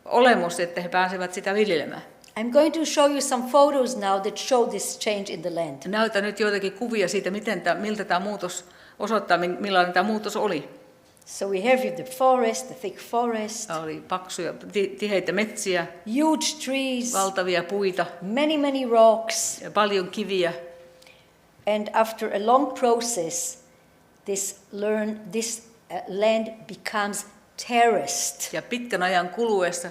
olemus, että he pääsevät sitä viljelemään. I'm going to show you some photos now that show this change in the land. Näytän nyt joitakin kuvia siitä, miltä tämä muutos osoittaa, millainen tämä muutos oli. So we have the forest, the thick forest. Oli paksuja, tiheitä metsiä, huge trees, valtavia puita, many rocks. Ja paljon kiviä. And after a long process, this land becomes terraced. Ja pitkän ajan kuluessa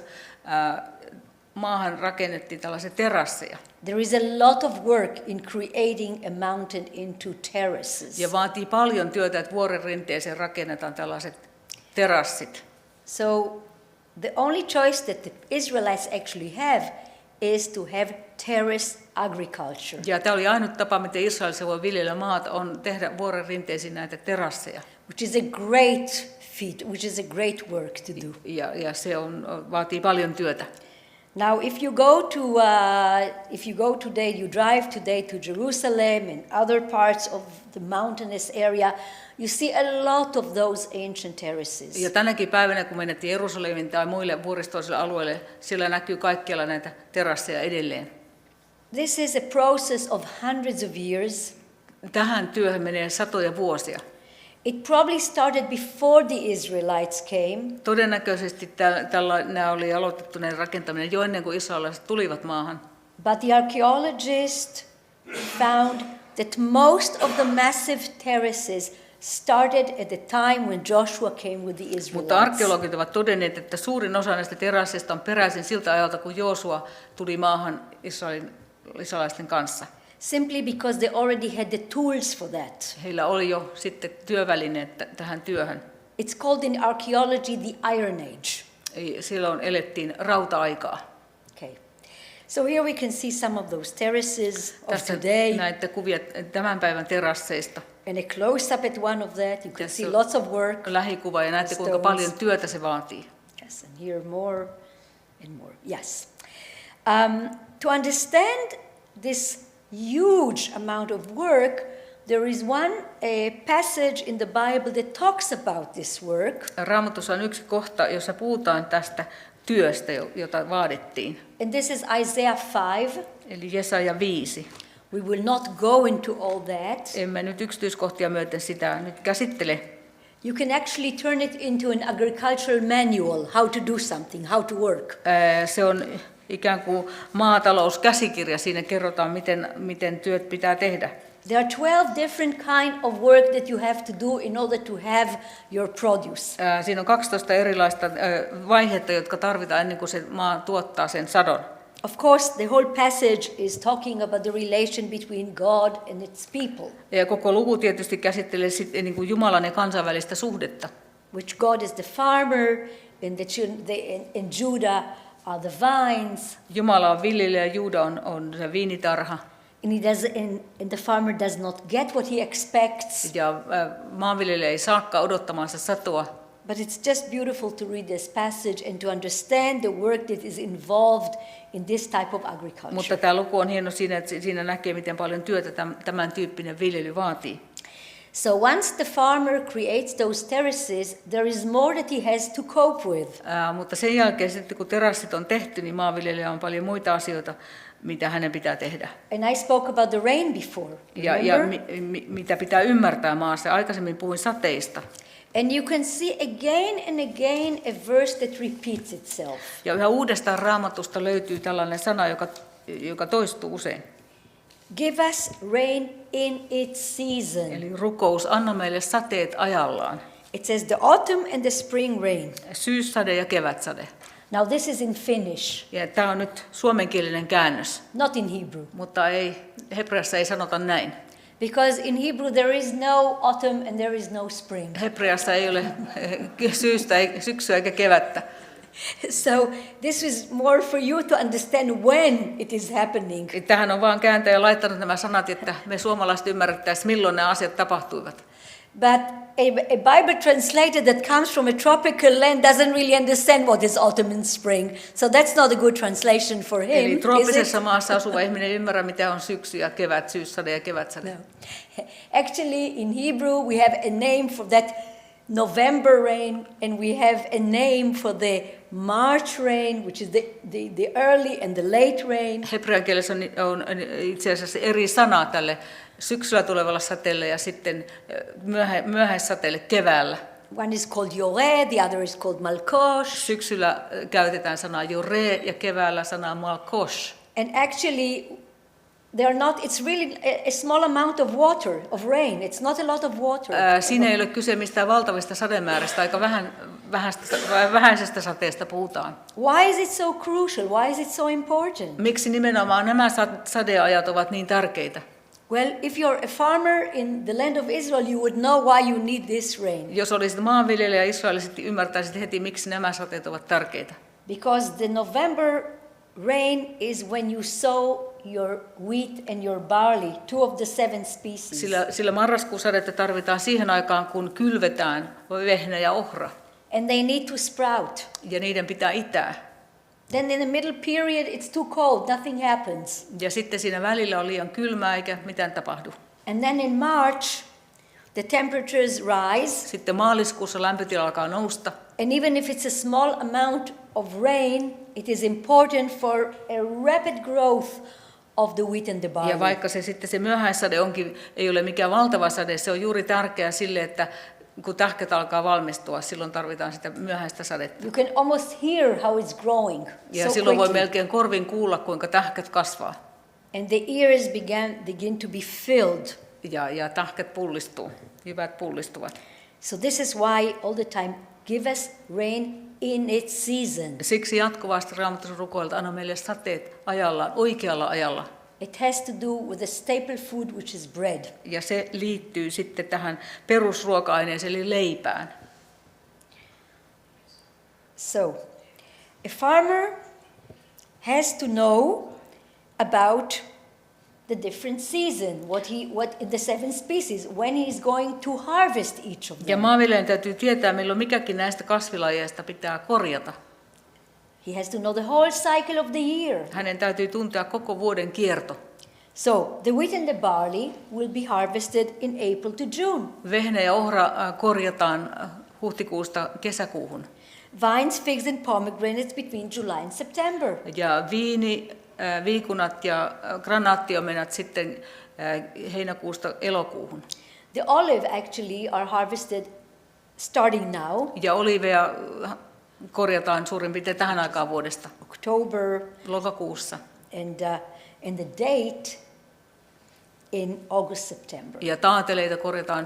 maahan rakennettiin tällaisia terasseja. There is a lot of work in creating a mountain into terraces. Ja vaatii paljon työtä, että vuoren rinteeseen rakennetaan tällaiset terassit. So the only choice that the Israelites actually have is to have terrace agriculture. Ja tämä oli ainut tapa, miten Israelissa voi viljellä maata, on tehdä vuoren rinteisiin näitä terasseja. which is a great feat, which is a great work to do. Ja se vaatii paljon työtä. Now, if you go today, you drive today to Jerusalem and other parts of the mountainous area, you see a lot of those ancient terraces. Ja tänäkin päivänä, kun menet Jerusalemin tai muille vuoristoisille alueille, siellä näkyy kaikkialla näitä terasseja edelleen. This is a process of hundreds of years. Tähän työhön menee satoja vuosia. It probably started before the Israelites came. Todennäköisesti nämä oli aloitettu ne rakentaminen jo ennen kuin israelilaiset tulivat maahan. But the archaeologists found that most of the massive terraces started at the time when Joshua came with the Israelites. Mutta arkeologit ovat todenneet, että suurin osa näistä terasseista on peräisin siltä ajalta, kun Joosua tuli maahan israelilaisten kanssa. Simply because they already had the tools for that. Heillä oli jo sitten työvälineet tähän työhön. It's called in archaeology the Iron Age. Silloin elettiin rauta-aikaa. Okay. So here we can see some of those terraces of Tässä today. näette kuvia tämän päivän terasseista. And a close-up at one of that, you can see lots of work. Lähikuva ja näette kuinka paljon työtä se vaatii. Yes, and here more and more. Yes. To understand this huge amount of work, there is one passage in the Bible that talks about this work. Raamatussa on yksi kohta, jossa puhutaan tästä työstä, jota vaadittiin. And this is Isaiah 5. Eli Jesaja 5. We will not go into all that. Emme nyt yksityiskohtia myöten sitä nyt käsittele. You can actually turn it into an agricultural manual, how to do something, how to work. Se on ikään kuin maatalouskäsikirja. Siinä kerrotaan, miten työt pitää tehdä. There are 12 different kind of work that you have to do in order to have your produce. Siinä on 12 erilaista vaihetta, jotka tarvitaan ennen kuin se maa tuottaa sen sadon. Of course, the whole passage is talking about the relation between God and its people. Ja koko luku tietysti käsittelee sitten niin kuin Jumalan ja kansainvälistä suhdetta. Which God is the farmer and Judah are the vines. Jumala on viljelijä ja Juuda on se viinitarha. And the farmer does not get what he expects. Ja maanviljelijä ei saakaan odottamansa satoa. But it's just beautiful to read this passage and to understand the work that is involved in this type of agriculture. Mutta tämä luku on hieno siinä, että siinä näkee, miten paljon työtä tämän tyyppinen viljely vaatii. So once the farmer creates those terraces, there is more that he has to cope with. Mutta sen jälkeen sitten, kun terassit on tehty, niin maanviljelijä on paljon muita asioita, mitä hänen pitää tehdä. And I spoke about the rain before. Ja mitä pitää ymmärtää maassa. Aikaisemmin puhuin sateista. And you can see again and again a verse that repeats itself. Ja yhä uudestaan Raamatusta löytyy tällainen sana, joka toistuu usein. Give us rain in its season. Eli rukous, anna meille sateet ajallaan. It says the autumn and the spring rain. Syyssade ja kevätsade. Now this is in Finnish. Ja tämä on nyt suomenkielinen käännös. Not in Hebrew. Mutta hebreassa ei sanota näin. Because in Hebrew there is no autumn and there is no spring. Hebreassa ei ole syksyä eikä kevättä. So this is more for you to understand when it is happening. Tähän on vaan kääntäjä laittanut nämä sanat, että me suomalaiset ymmärrettäisiin, milloin nämä asiat tapahtuivat. But a Bible translator that comes from a tropical land doesn't really understand what is autumn and spring. So that's not a good translation for him. Eli trooppisessa maassa asuva ihminen ei ymmärrä, mitä on syksy ja kevät, syyssade ja kevätsade. No. Actually, in Hebrew we have a name for that November rain, and we have a name for the March rain, which is the early and the late rain. Hebrean kielessä on itse asiassa eri sana tälle syksyllä tulevalle sateelle ja sitten myöhäissateelle keväällä. One is called Yore, the other is called Malkosh. Syksyllä käytetään sanaa Yore ja keväällä sanaa Malkosh. And actually it's really a small amount of water, of rain. It's not a lot of water. Siinä ei ole kyse mistään valtavista sademääristä, aika vähäisestä sateesta puhutaan. Why is it so crucial? Why is it so important? Miksi nimenomaan nämä sadeajat ovat niin tärkeitä? Well, if you're a farmer in the land of Israel, you would know why you need this rain. Jos olisit maanviljelijä Israelissa, ymmärtäisit heti, miksi nämä sateet ovat tärkeitä. Because the November rain is when you sow your wheat and your barley, 2 of the 7 species. Sillä marraskuun sadetta tarvitaan siihen aikaan, kun kylvetään vehnä ja ohra. And they need to sprout. Ja niiden pitää itää. Then in the middle period it's too cold, nothing happens. Ja sitten siinä välillä on liian kylmää eikä mitään tapahdu. And then in March the temperatures rise. Sitten maaliskuussa lämpötila alkaa nousta. And even if it's a small amount of rain, it is important for a rapid growth of the wheat and the barley. Ja vaikka se myöhäissade ei ole mikään valtava sade, se on juuri tärkeää sille, että kun tähkät alkaa valmistua, silloin tarvitaan sitä myöhäistä sadetta. You can almost hear how it's growing. Ja silloin voi melkein korvin kuulla, kuinka tähkät kasvaa. And the ears begin to be filled. Ja tähkät pullistuu, jyvät pullistuvat. So this is why all the time give us rain in its season. Siksi jatkuvasti Raamatussa rukoilta anna meille sateet ajallaan, oikealla ajalla. It has to do with the staple food which is bread. Ja se liittyy sitten tähän perusruoka-aineeseen eli leipään. So, a farmer has to know about the different season, what in the 7 species, when he is going to harvest each of them. Ja maanviljelijän täytyy tietää, milloin mikäkin näistä kasvilajeista pitää korjata. He has to know the whole cycle of the year. Hänen täytyy tuntea koko vuoden kierto. So, the wheat and the barley will be harvested in April to June. Vehnä ja ohra korjataan huhtikuusta kesäkuuhun. Vines, figs and pomegranates between July and September. Ja viikunat ja granaattiomenat sitten heinäkuusta elokuuhun. The olive actually are harvested starting now. Ja oliiveja korjataan suurin piirtein tähän aikaan vuodesta. October. Lokakuussa. And the date in August, September. Ja taateleita korjataan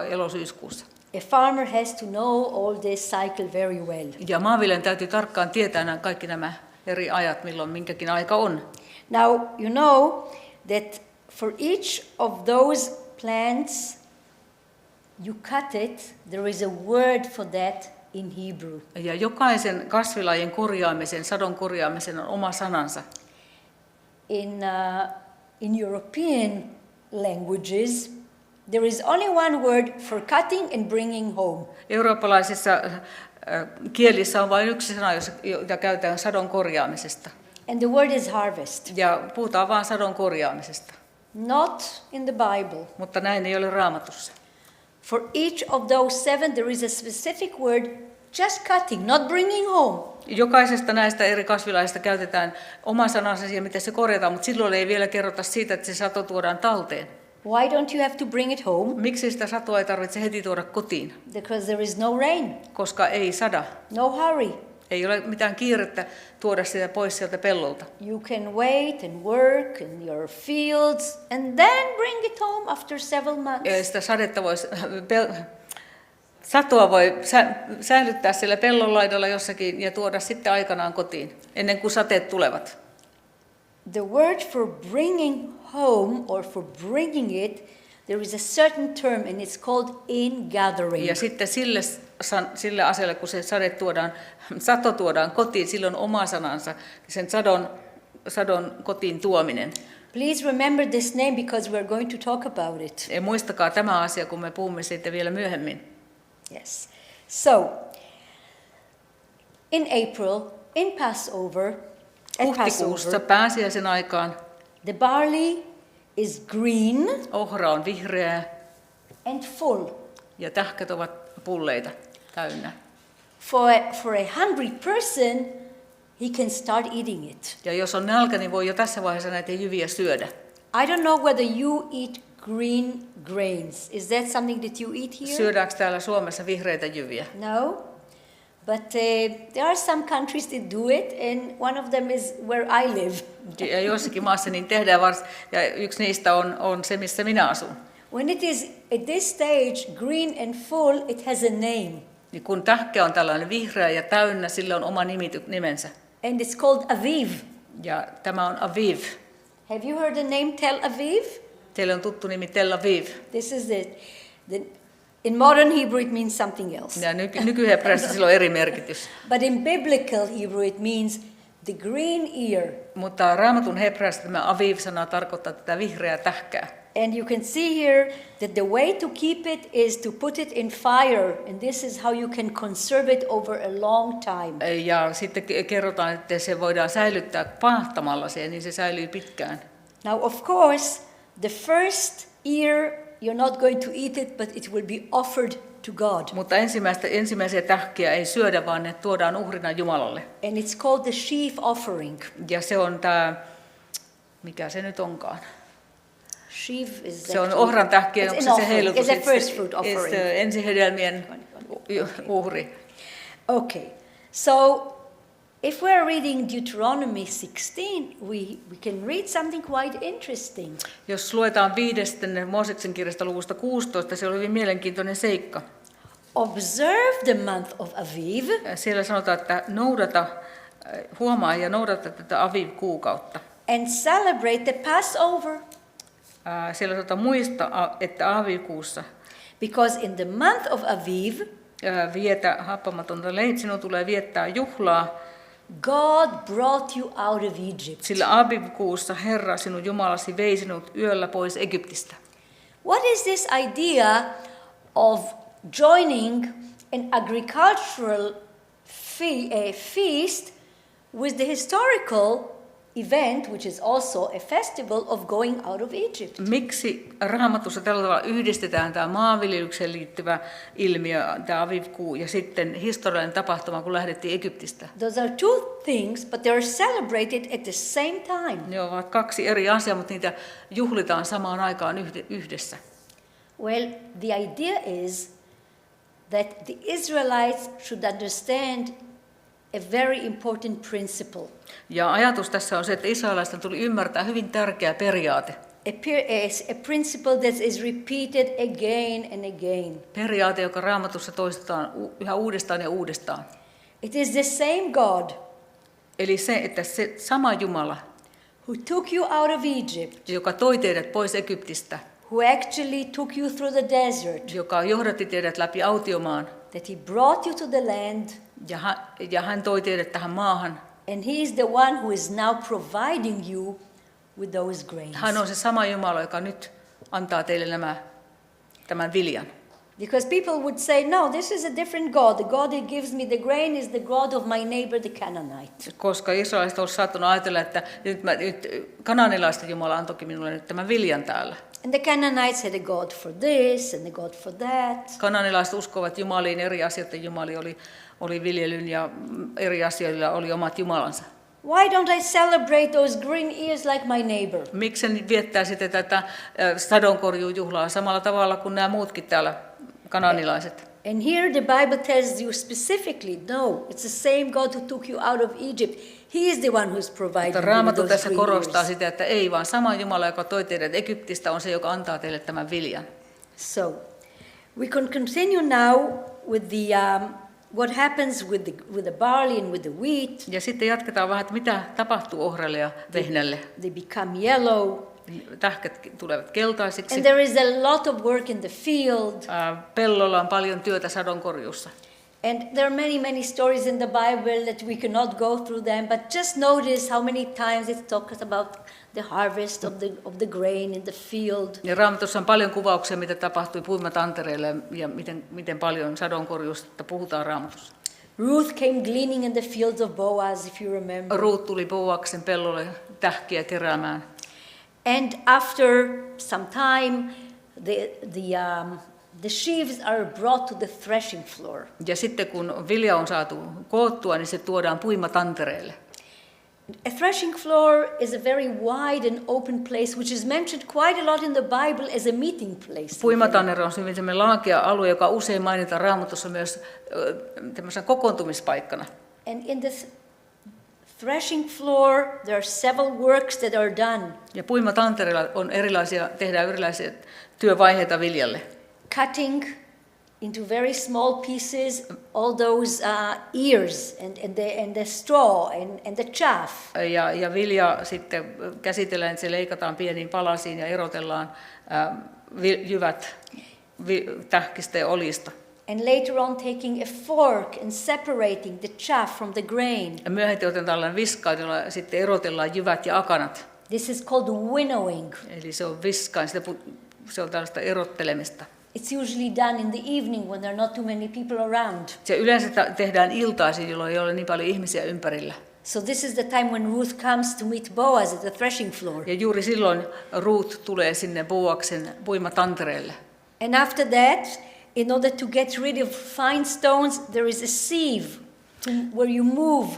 elo-syyskuussa. A farmer has to know all this cycle very well. Ja maanviljelijän täytyy tarkkaan tietää kaikki nämä eri ajat, milloin minkäkin aika on. Now, you know that for each of those plants you cut it, there is a word for that in Hebrew. Ja jokaisen kasvilajin korjaamisen, sadon korjaamisen on oma sanansa. In European languages, there is only one word for cutting and bringing home. Eurooppalaisissa kielissä on vain yksi sana, jota käytetään sadon korjaamisesta. And the word is harvest. Ja puhutaan vain sadon korjaamisesta. Not in the Bible. Mutta näin ei ole Raamatussa. For each of those 7 there is a specific word, just cutting, not bringing home. Jokaisesta näistä eri kasvilaisista käytetään oma sanansa siihen, miten se korjataan, mutta silloin ei vielä kerrota siitä, että se sato tuodaan talteen. Why don't you have to bring it home? Miksi sitä satoa ei tarvitse heti tuoda kotiin? Because there is no rain. Koska ei sada. No hurry. Ei ole mitään kiirettä tuoda sitä pois sieltä pellolta. You can wait and work in your fields and then bring it home after several months. Ja sitä satoa voi säilyttää siellä pellon laidalla jossakin ja tuoda sitten aikanaan kotiin, ennen kuin sateet tulevat. The word for bringing home or for bringing it, there is a certain term and it's called ingathering. Ja sitten sille asialle, kun se sato tuodaan kotiin, silloin oma sanansa, sen sadon kotiin tuominen. Please remember this name because we are going to talk about it. Ja muistakaa tämä asia, kun me puhumme siitä vielä myöhemmin. Yes. So, in April, in Passover, Huhtikuussa pääsiäisen aikaan the barley is green ohra on vihreä and full. Ja tähkät ovat pulleita täynnä. For a hungry person, he can start eating it. Ja jos on nälkä, niin voi jo tässä vaiheessa näitä jyviä syödä. I don't know whether you eat green grains. Is that something that you eat here? Syödäänkö täällä Suomessa vihreitä jyviä? No. But there are some countries that do it, and one of them is where I live. Ja joissakin maassa niin tehdään ja yksi niistä on se, missä minä asun. When it is at this stage green and full, it has a name. Niin kun tähkä on tällainen vihreä ja täynnä, sillä on oma nimensä. And it's called Aviv. Ja tämä on Aviv. Have you heard the name Tel Aviv? Teille on tuttu nimi Tel Aviv. This is it. In modern Hebrew it means something else. Ja nykyhebreassa sillä on eri merkitys. But in biblical Hebrew it means the green ear. Mutta Raamatun hebreassa tämä aviv-sana tarkoittaa tätä vihreää tähkää. And you can see here that the way to keep it is to put it in fire, and this is how you can conserve it over a long time. Ja sitten kerrotaan, että se voidaan säilyttää paahtamalla se, niin se säilyy pitkään. Now, of course, the first ear, you're not going to eat it, but it will be offered to God. Mutta ensimmäisiä tähkiä ei syödä, vaan ne tuodaan uhrina Jumalalle. And it's called the sheaf offering. Ja se on tämä, mikä se nyt onkaan? Sheaf is se on ohran tähkiä, onko se heilutus? It's a first fruit offering. Ensihedelmien uhri. Okay, so if we're reading Deuteronomy 16, we can read something quite interesting. Jos luetaan 5. Mooseksen kirjasta luvusta 16, se oli hyvin mielenkiintoinen seikka. Observe the month of Aviv. Siellä sanotaan, että huomaa ja noudata tätä Aviv-kuukautta. And celebrate the Passover. Siellä sanotaan muista, että Aviv-kuussa. Because in the month of Aviv, vietä happamatonta lehdet, sinun tulee viettää juhlaa. God brought you out of Egypt. Sillä Aviv-kuussa Herra sinun Jumalasi vei sinut yöllä pois Egyptistä. What is this idea of joining an agricultural feast with the historical event, which is also a festival of going out of Egypt? Miksi Raamatussa tällä tavalla yhdistetään tämä maanviljelykseen liittyvä ilmiö, tämä Aviv-kuu, ja sitten historiallinen tapahtuma, kun lähdettiin Egyptistä? Those are two things, but they are celebrated at the same time. Ne ovat kaksi eri asiaa, mutta niitä juhlitaan samaan aikaan yhdessä. Well, the idea is that the Israelites should understand a very important principle. Ja ajatus tässä on se, että israelaisten tuli ymmärtää hyvin tärkeä periaate. A principle that is repeated again and again. Periaate, joka Raamatussa toistetaan yhä uudestaan ja uudestaan. It is the same God. Eli se, että se sama Jumala, who took you out of Egypt, joka toi teidät pois Egyptistä, who actually took you through the desert, joka johdatti teidät läpi autiomaan, that he brought you to the land, ja hän toi teidät tähän maahan. And he is the one who is now providing you with those grains. Hän on se sama Jumala, joka nyt antaa teille tämän viljan. Because people would say, no, this is a different God. The God that gives me the grain is the God of my neighbor, the Canaanite. Koska israelilaiset olisi saattanut ajatella, että nyt kanaanilaisten Jumala antoikin minulle nyt tämän viljan täällä. And the Canaanites had a God for this and a God for that. Kanaanilaiset uskovat jumaliin eri asioita. Jumali oli viljelyn ja eri asioilla oli omat jumalansa. Why don't I celebrate those green ears like my neighbor? Miksi en viettää sitten tätä sadonkorjuujuhlaa samalla tavalla kuin nämä muutkin täällä kanaanilaiset? And here the Bible tells you specifically, no, it's the same God who took you out of Egypt. He is the one who's providing you Raamattu those tässä green korostaa ears. sitä, että ei vaan sama Jumala, joka toi teidät Egyptistä, on se, joka antaa teille tämän viljan. So, we can continue now with the what happens with the barley and with the wheat. Ja sitten jatketaan vähän, että mitä tapahtuu ohralle ja vehnälle. They become yellow. Tähkät tulevat keltaisiksi. And there is a lot of work in the field. Pellolla on paljon työtä sadonkorjuussa. And there are many stories in the Bible that we cannot go through them, but just notice how many times it talks about the harvest of the grain in the field. Ja Raamatussa on paljon kuvauksia, mitä tapahtui puimatantereille ja miten paljon sadonkorjuusta puhutaan Raamatussa. Ruth came gleaning in the fields of Boaz, if you remember. Ruut tuli Boaksen pellolle tähkiä keräämään. And after some time, the sheaves are brought to the threshing floor. Ja sitten kun vilja on saatu koottua, niin se tuodaan puimatantereelle. A threshing floor is a very wide and open place, which is mentioned quite a lot in the Bible as a meeting place. Puimatanner on hyvin sellainen laakea alue, joka usein mainitaan Raamatussa myös tämmöisenä kokoontumispaikkana. And in this threshing floor, there are several works that are done. Ja puimatantereella tehdään erilaisia työvaiheita viljalle. Cutting into very small pieces all those ears and the straw and the chaff. Ja vilja sitten käsitellään, että se leikataan pieniin palasiin ja erotellaan jyvät tähkistä ja olista. And later on taking a fork and separating the chaff from the grain. Ja myöhemmin otetaan tällainen viskain, jolla sitten erotellaan jyvät ja akanat. This is called winnowing. Eli se on viskain, se on tällaista erottelemista. It's usually done in the evening when there are not too many people around. Se yleensä tehdään iltaisin, jolloin ei ole niin paljon ihmisiä ympärillä. So this is the time when Ruth comes to meet Boaz at the threshing floor. Ja juuri silloin Ruth tulee sinne Boaksen puimatantereelle. And after that, in order to get rid of fine stones, there is a sieve where you move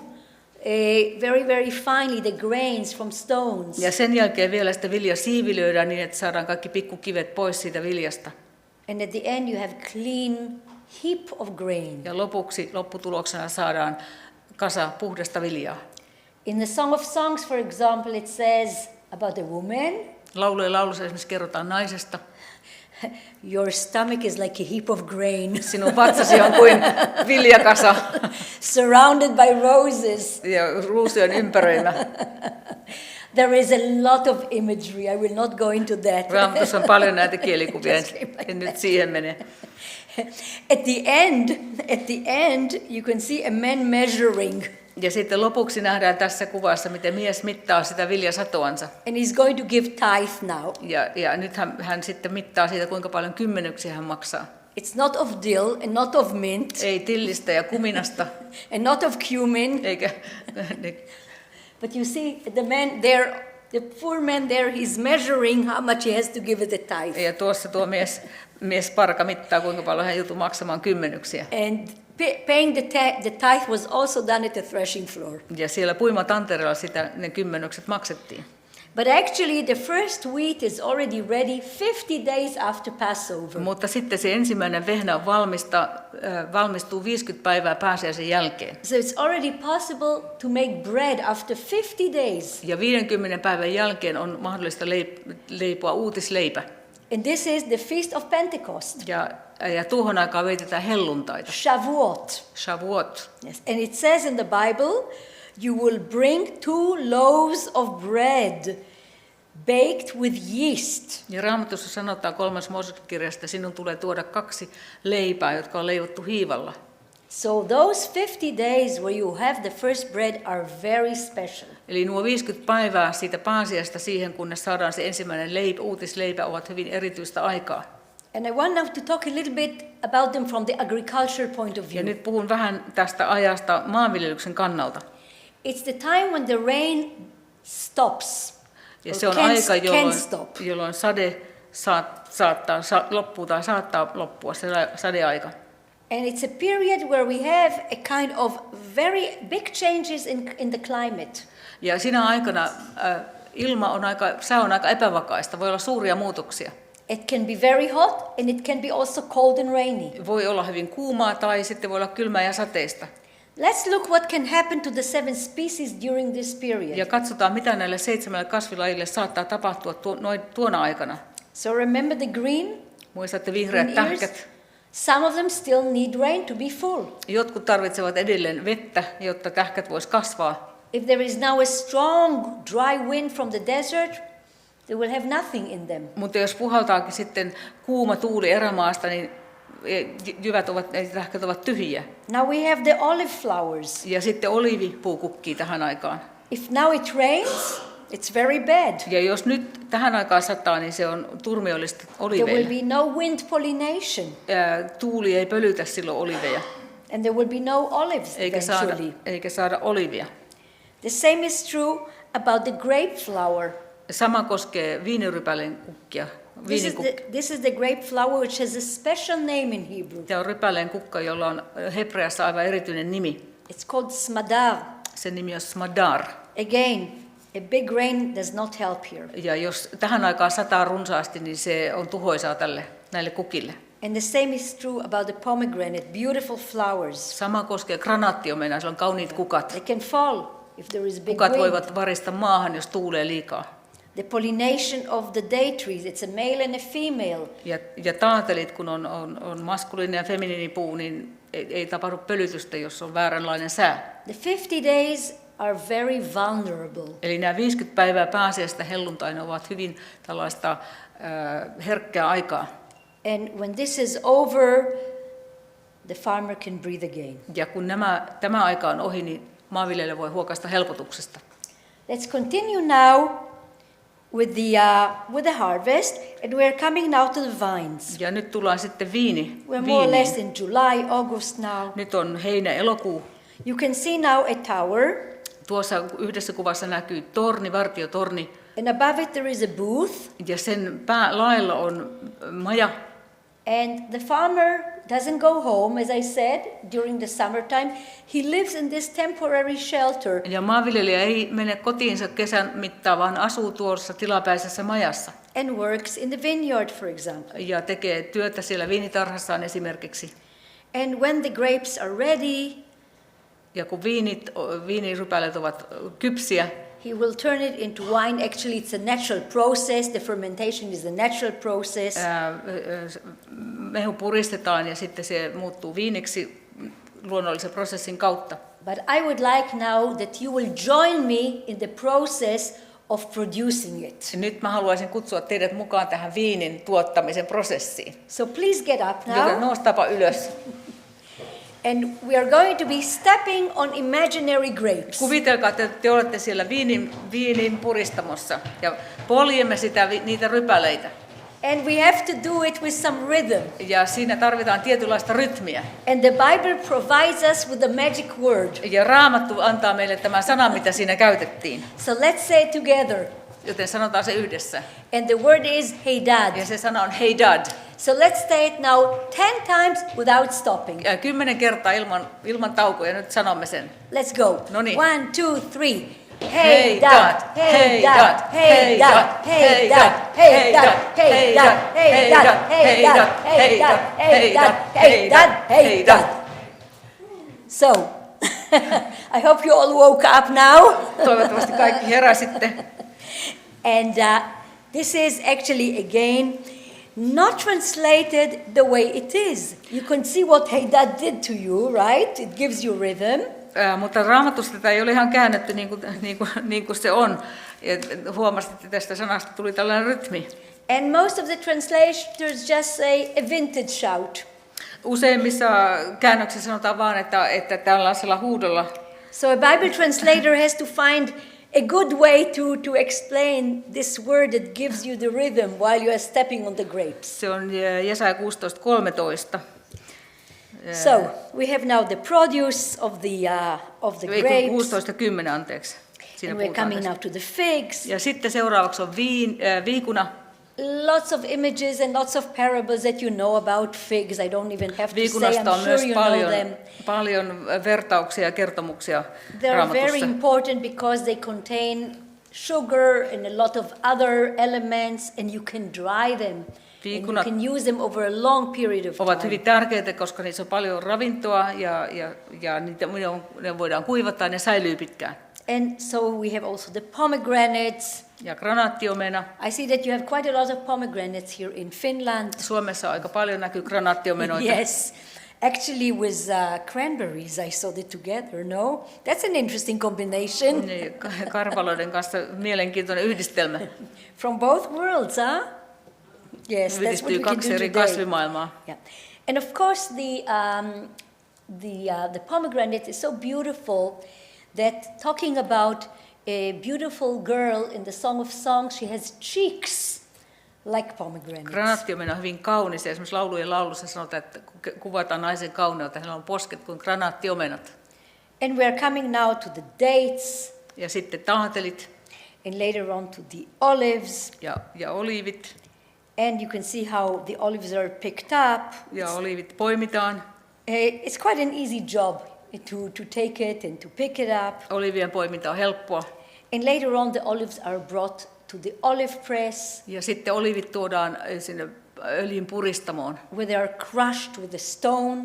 very, very finely the grains from stones. Ja sen jälkeen vielä sitä vilja siivilöidään niin, että saadaan kaikki pikkukivet pois siitä viljasta. And at the end you have clean heap of grain. Ja lopputuloksena saadaan kasa puhdasta viljaa. In the Song of Songs, for example, it says about a woman. Laulujen laulussa esimerkiksi kerrotaan naisesta. Your stomach is like a heap of grain. Sinun vatsasi on kuin viljakasa. Surrounded by roses. Ja ruusujen ympäröimä. There is a lot of imagery. I will not go into that. Raamatussa on paljon näitä kielikuvia, en nyt siihen mene. At the end, you can see a man measuring. Ja sitten lopuksi nähdään tässä kuvassa, miten mies mittaa sitä viljasatoansa. And he's going to give tithe now. Ja nyt hän sitten mittaa siitä, kuinka paljon kymmenyksiä hän maksaa. It's not of dill and not of mint. Ei tillistä ja kuminasta. And not of cumin. Eikä. But you see, the man there, the poor man there, he's measuring how much he has to give as a tithe. Ja tuossa tuo mies parka mittaa, kuinka paljon hän joutuu maksamaan kymmenyksiä. And paying the tithe was also done at the threshing floor. Ja siellä puimatantereella ne kymmenykset maksettiin. But actually the first wheat is already ready 50 days after Passover. Mutta sitten se ensimmäinen vehnä on valmistuu 50 päivää pääsiäisen jälkeen. So it's already possible to make bread after 50 days. Ja 50 päivän jälkeen on mahdollista leipoa uutisleipä. And this is the Feast of Pentecost. Ja tuohon aikaan vietetään helluntaita. Shavuot. Yes. And it says in the Bible, you will bring 2 loaves of bread baked with yeast. Ja Raamatussa sanotaan 3. Mooseksen kirjasta, sinun tulee tuoda 2 leipää, jotka on leivottu hiivalla. So those 50 days where you have the first bread are very special. Eli nuo 50 päivää siitä pääsiäistä siihen, kunnes saadaan se ensimmäinen uutisleipä, ovat hyvin erityistä aikaa. And I want now to talk a little bit about them from the agricultural point of view. Ja nyt puhun vähän tästä ajasta maanviljelyksen kannalta. It's the time when the rain stops. Ja se on aika, jolloin sade saattaa loppua, se sadeaika. And it's a period where we have a kind of very big changes in the climate. Ja siinä aikana sää on aika epävakaista, voi olla suuria muutoksia. It can be very hot and it can be also cold and rainy. Voi olla hyvin kuumaa tai sitten voi olla kylmää ja sateista. Let's look what can happen to the 7 species during this period. Ja katsotaan, mitä näille 7 kasvilajille saattaa tapahtua tuona aikana. So remember the green? Muistatte vihreät tähkät? Some of them still need rain to be full. Jotkut tarvitsevat edelleen vettä, jotta tähkät vois kasvaa. If there is now a strong dry wind from the desert, they will have nothing in them. Mutta jos puhaltaakin sitten kuuma tuuli erämaasta, niin tähkät ovat tyhjiä. Now we have the olive flowers. Ja sitten oliivipuu kukkii tähän aikaan. If now it rains, it's very bad. Ja jos nyt tähän aikaan sataa, niin se on turmiollista oliiveille. There will be no wind pollination. Tuuli ei pölytä silloin oliiveja. And there will be no olives eventually. Eikä saada olivia. The same is true about the grape flower. Sama koskee viinirypäleen kukkia. This is the grape flower which has a special name in Hebrew. Tämä on rypäleen kukka, jolla on hebreassa aivan erityinen nimi. It's called smadar. Sen nimi on smadar. Again, a big rain does not help here. Ja jos tähän aikaan sataa runsaasti, niin se on tuhoisaa näille kukille. And the same is true about the pomegranate, beautiful flowers. Sama koskee granaattiomena, sillä on kauniit kukat. They can fall if there is big Kukat wind. voivat varista maahan, jos tuulee liikaa. The pollination of the date trees, it's a male and a female. Ja taatelit, kun on maskuliininen ja feminiinipuu, niin ei tapahdu pölytystä, jos on vääränlainen sää. The 50 days are very vulnerable. Eli nämä 50 päivää pääsiäistä helluntaina ovat hyvin tällaista herkkää aikaa. And when this is over, the farmer can breathe again. Ja kun tämä aika on ohi, niin maanviljelijä voi huokaista helpotuksesta. Let's continue now with the harvest, and we are coming now to the vines. Ja nyt tullaan sitten We're more or less in July, August now. Nyt on heinä-elokuu. You can see now a tower. Tuossa yhdessä kuvassa näkyy torni, vartiotorni. And above it there is a booth. Ja sen laella on maja. And the farmer doesn't go home, as I said, during the summertime. He lives in this temporary shelter. Ja maanviljelijä ei mene kotiinsa kesän mittaan, vaan asuu tuossa tilapäisessä majassa. And works in the vineyard, for example. Ja tekee työtä siellä viinitarhassaan esimerkiksi. And when the grapes are ready, ja kun viinirypäleet ovat kypsiä, he will turn it into wine. Actually, it's a natural process. The fermentation is a natural process. Mehu puristetaan ja sitten se muuttuu viiniksi luonnollisen prosessin kautta. But I would like now that you will join me in the process of producing it. Nyt mä haluaisin kutsua teidät mukaan tähän viinin tuottamisen prosessiin. So please get up now. Joten noustapa ylös. And we are going to be stepping on imaginary grapes. Kuvitelkaa, että te olette siellä viinin puristamossa ja poljemme niitä rypäleitä. And we have to do it with some rhythm. Ja siinä tarvitaan tietynlaista rytmiä. And the Bible provides us with a magic word. Ja Raamattu antaa meille tämän sanan, mitä siinä käytettiin. So let's say it together. Joten sanotaan se yhdessä. And the word is hey dad. Ja se sana on hey dad. So let's say it now 10 times without stopping. 10 kertaa ilman taukoja. Nyt sanomme sen. Let's go. Noniin. 1, 2, 3. Hey dad, hey dad, hey dad, hey dad, hey dad, hey dad, hey dad, hey dad, hey dad, hey dad, hey dad, hey dad. So, I hope you all woke up now. Toivottavasti kaikki heräsitte. And this is actually again not translated the way it is. You can see what hey dad did to you, right? It gives you rhythm. Mutta Raamatusta tätä ei ole ihan käännetty niin kuin se on. Huomasit, että tästä sanasta tuli tällainen rytmi. And most of the translators just say a vintage shout. Useimmissa käännöksissä sanotaan vaan, että tällaisella huudolla. So a Bible translator has to find a good way to explain this word that gives you the rhythm while you are stepping on the grapes. Se on Jesaja 16:13. So we have now the produce of the grapes. 16:10, anteeksi. And we're coming now to the figs. Ja sitten seuraavaksi on viikuna. Lots of images and lots of parables that you know about figs. I don't even have to say, I'm sure you know them. Paljon vertauksia ja kertomuksia They're Raamatussa. very important because they contain sugar and a lot of other elements, and you can dry them. And you can use them over a long period of time. Ovat hyvin tärkeitä, koska niissä on paljon ravintoa ja ne voidaan kuivattaa ja ne säilyy pitkään. And so we have also the pomegranates. Ja granaattiomena. I see that you have quite a lot of pomegranates here in Finland. Suomessa aika paljon näkyy granaattiomenoita. Yes. Actually with cranberries I saw it together, no? That's an interesting combination. Karvaloiden kanssa mielenkiintoinen yhdistelmä. From both worlds, huh? Yes, that's what we can do eri today. kasvimaailmaa. Yeah. And of course the pomegranate is so beautiful that talking about a beautiful girl in the Song of Songs, she has cheeks like pomegranates. Granaattiomena on hyvin kaunis ja esimerkiksi laulujen laulussa sanotaan, että kuvataan naisen kauneutta, hänellä on posket kuin granaattiomenat. And we are coming now to the dates. Ja sitten taatelit. And later on to the olives. Ja oliivit. And you can see how the olives are picked up. Ja oliivit poimitaan. It's quite an easy job to take it and to pick it up. Olivien poiminta on helppoa. And later on the olives are brought to the olive press. Ja sitten olivit tuodaan sinne öljyn puristamoon. Where they are crushed with a stone.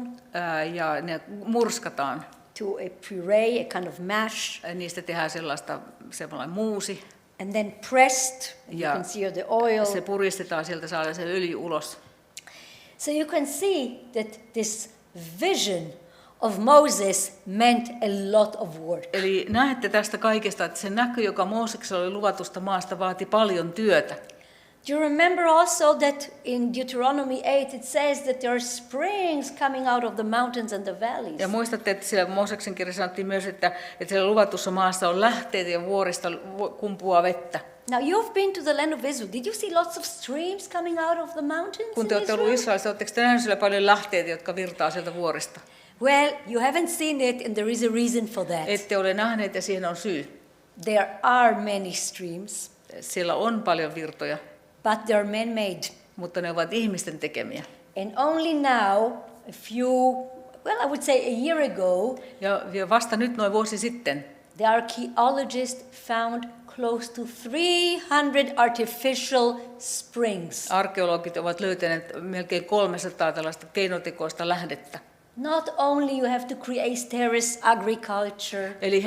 Ja ne murskataan. To a puree, a kind of mash. Niistä tehdään sellainen muusi. And then pressed, and you can see the oil. Se puristetaan, sieltä saadaan se öljy ulos. So you can see that this vision of Moses meant a lot of work. Eli näette tästä kaikesta, että se näky, joka Mooseksella oli luvatusta maasta, vaati paljon työtä. Do you remember also that in Deuteronomy 8 it says that there are springs coming out of the mountains and the valleys? Ja muistatte, että siellä Mooseksen kirjassa sanottiin myös, että siellä luvatussa maassa on lähteitä ja vuorista kumpuaa vettä. Now you've been to the land of Israel. Did you see lots of streams coming out of the mountains Kun in te olette ollut Israel? Israelissa, oletteko te nähneet siellä paljon lähteitä, jotka virtaa sieltä vuorista? Well, you haven't seen it and there is a reason for that. Ette ole nähneet ja siihen on syy. There are many streams, Siellä on paljon virtoja, but they are man-made. mutta ne ovat ihmisten tekemiä. And only now, I would say a year ago, Ja vasta nyt noin vuosi sitten the archaeologists found close to 300 artificial springs. arkeologit ovat löytäneet melkein 300 tällaista keinotekoista lähdettä. Not only you have to create terrace agriculture, Eli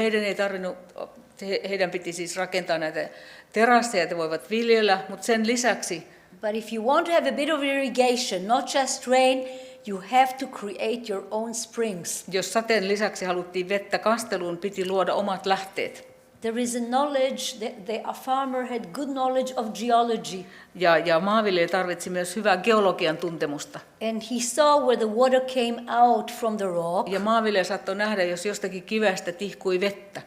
heidän piti siis rakentaa näitä terasseja, että voivat viljellä, mutta sen lisäksi, but if you want to have a bit of irrigation, not just rain, you have to create your own springs. jos sateen lisäksi haluttiin vettä kasteluun, piti luoda omat lähteet. There is a knowledge that a farmer had good knowledge of geology. Ja maanviljelijä tarvitsi myös hyvää geologian tuntemusta. And he saw where the water came out from the rock. Ja maanviljelijä saattoi nähdä, jos jostakin kivestä tihkui vettä.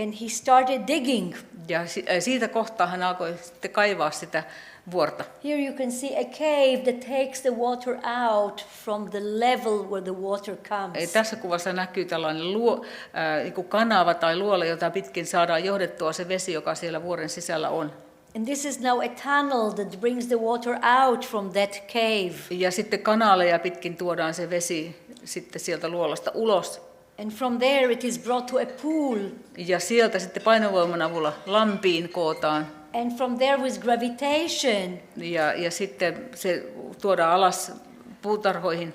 And he started digging. Ja siitä kohtaa hän alkoi sitten kaivaa sitä vuorta. Here you can see a cave that takes the water out from the level where the water comes. Tässä kuvassa näkyy tällainen kanava tai luola, jota pitkin saadaan johdettua se vesi, joka siellä vuoren sisällä on. And this is now a tunnel that brings the water out from that cave. Ja sitten kanaaleja pitkin tuodaan se vesi sitten sieltä luolasta ulos. And from there it is brought to a pool. Ja sieltä sitten painovoiman avulla lampiin kootaan. And from there with gravitation. Ja sitten se tuodaan alas puutarhoihin.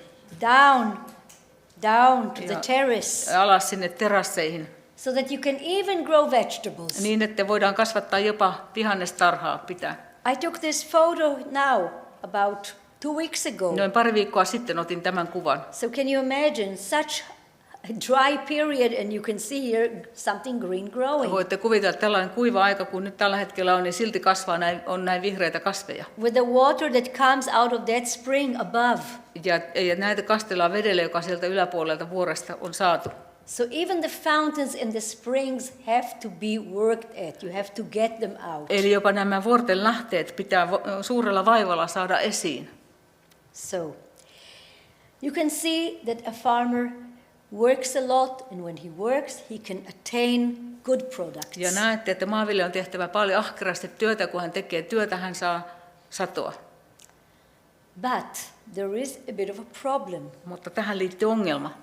Down to the terrace. Alas sinne terasseihin. So that you can even grow vegetables. Niin, että voidaan kasvattaa jopa vihannestarhaa pitää. I took this photo now about 2 weeks ago. Noin pari viikkoa sitten otin tämän kuvan. So can you imagine such a dry period and you can see here something green growing. Voitte kuvitella tällainen kuiva aika, kun nyt tällä hetkellä on, niin silti kasvaa näin vihreitä kasveja. With the water that comes out of that spring above. Ja näitä kastellaan vedellä, joka sieltä yläpuolelta vuoresta on saatu. So even the fountains and the springs have to be worked at. You have to get them out. Eli jopa nämä vuorten lähteet pitää suurella vaivalla saada esiin. So you can see that a farmer works a lot, and when he works, he can attain good products. Ja näette, että maanviljelijän on tehtävä paljon ahkerasti työtä, kun hän tekee työtä, hän saa satoa. But there is a bit of a problem. Mutta tähän liittyy ongelma.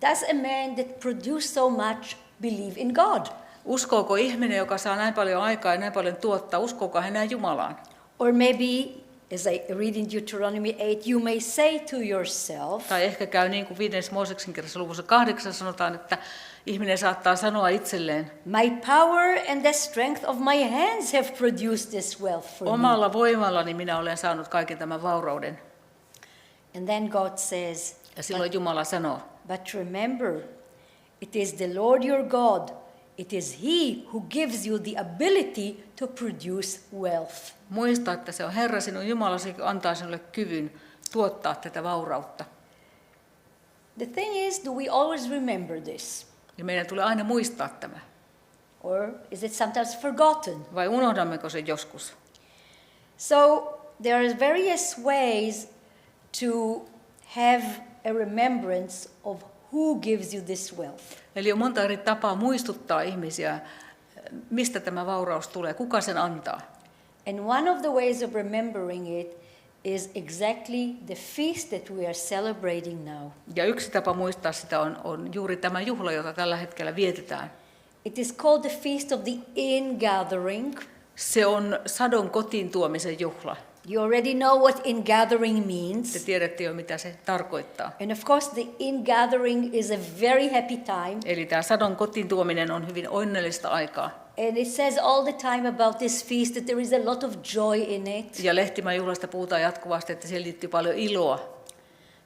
Does a man that produces so much believe in God? Uskooko ihminen, joka saa näin paljon aikaa ja näin paljon tuottaa, uskooko hän näin Jumalaan? Or maybe, as I read in Deuteronomy 8, you may say to yourself, Tai ehkä käy niin kuin 5. Mooseksen kirjassa luvussa 8 sanotaan, että ihminen saattaa sanoa itselleen, my power and the strength of my hands have produced this wealth for me. omalla voimallani minä olen saanut kaiken tämän vaurauden. And then God says, Ja silloin Jumala sanoo, but remember, it is the Lord your God. It is He who gives you the ability to produce wealth. muista, että se on Herra sinun Jumalasi, joka antaa sinulle kyvyn tuottaa tätä vaurautta. The thing is, do we always remember this? Ja meidän tulee aina muistaa tämä. Or is it sometimes forgotten? Vai unohdammeko sen joskus? So there are various ways to have a remembrance of who gives you this wealth. Eli on monta eri tapaa muistuttaa ihmisiä, mistä tämä vauraus tulee, kuka sen antaa. And one of the ways of remembering it is exactly the feast that we are celebrating now. Ja yksi tapa muistaa sitä on juuri tämä juhla, jota tällä hetkellä vietetään. It is called the Feast of the Ingathering. Se on sadon kotiin tuomisen juhla. You already know what ingathering Te means. tiedätte jo, mitä se tarkoittaa. And of course the ingathering is a very happy time. Eli tämä sadon kotiin tuominen on hyvin onnellista aikaa. And it says all the time about this feast that there is a lot of joy in it. Ja lehtimän juhlasta puhutaan jatkuvasti, että siihen liittyy paljon iloa.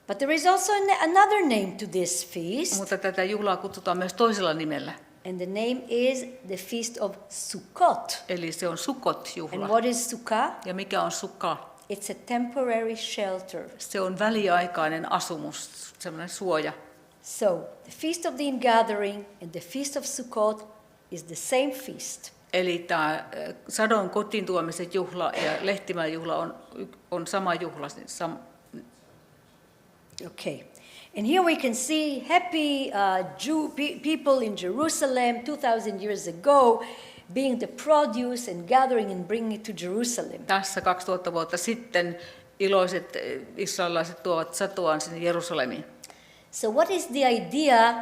But there is also another name to this feast, Mutta tätä juhlaa kutsutaan myös toisella nimellä. And the name is the Feast of Sukkot. Eli se on Sukkot-juhla. And what is Sukkah? Ja mikä on Sukka? It's a temporary shelter. Se on väliaikainen asumus, semmoinen suoja. So, the Feast of the Ingathering and the Feast of Sukkot is the same feast. Eli tämä sadon kotiin tuomisen juhla ja lehtimän juhla on sama juhla. Okay. And here we can see happy people in Jerusalem 2,000 years ago being the produce and gathering and bringing it to Jerusalem. Tässä 2000 vuotta sitten iloiset israelilaiset tuovat satoaan sinne Jerusalemiin. So what is the idea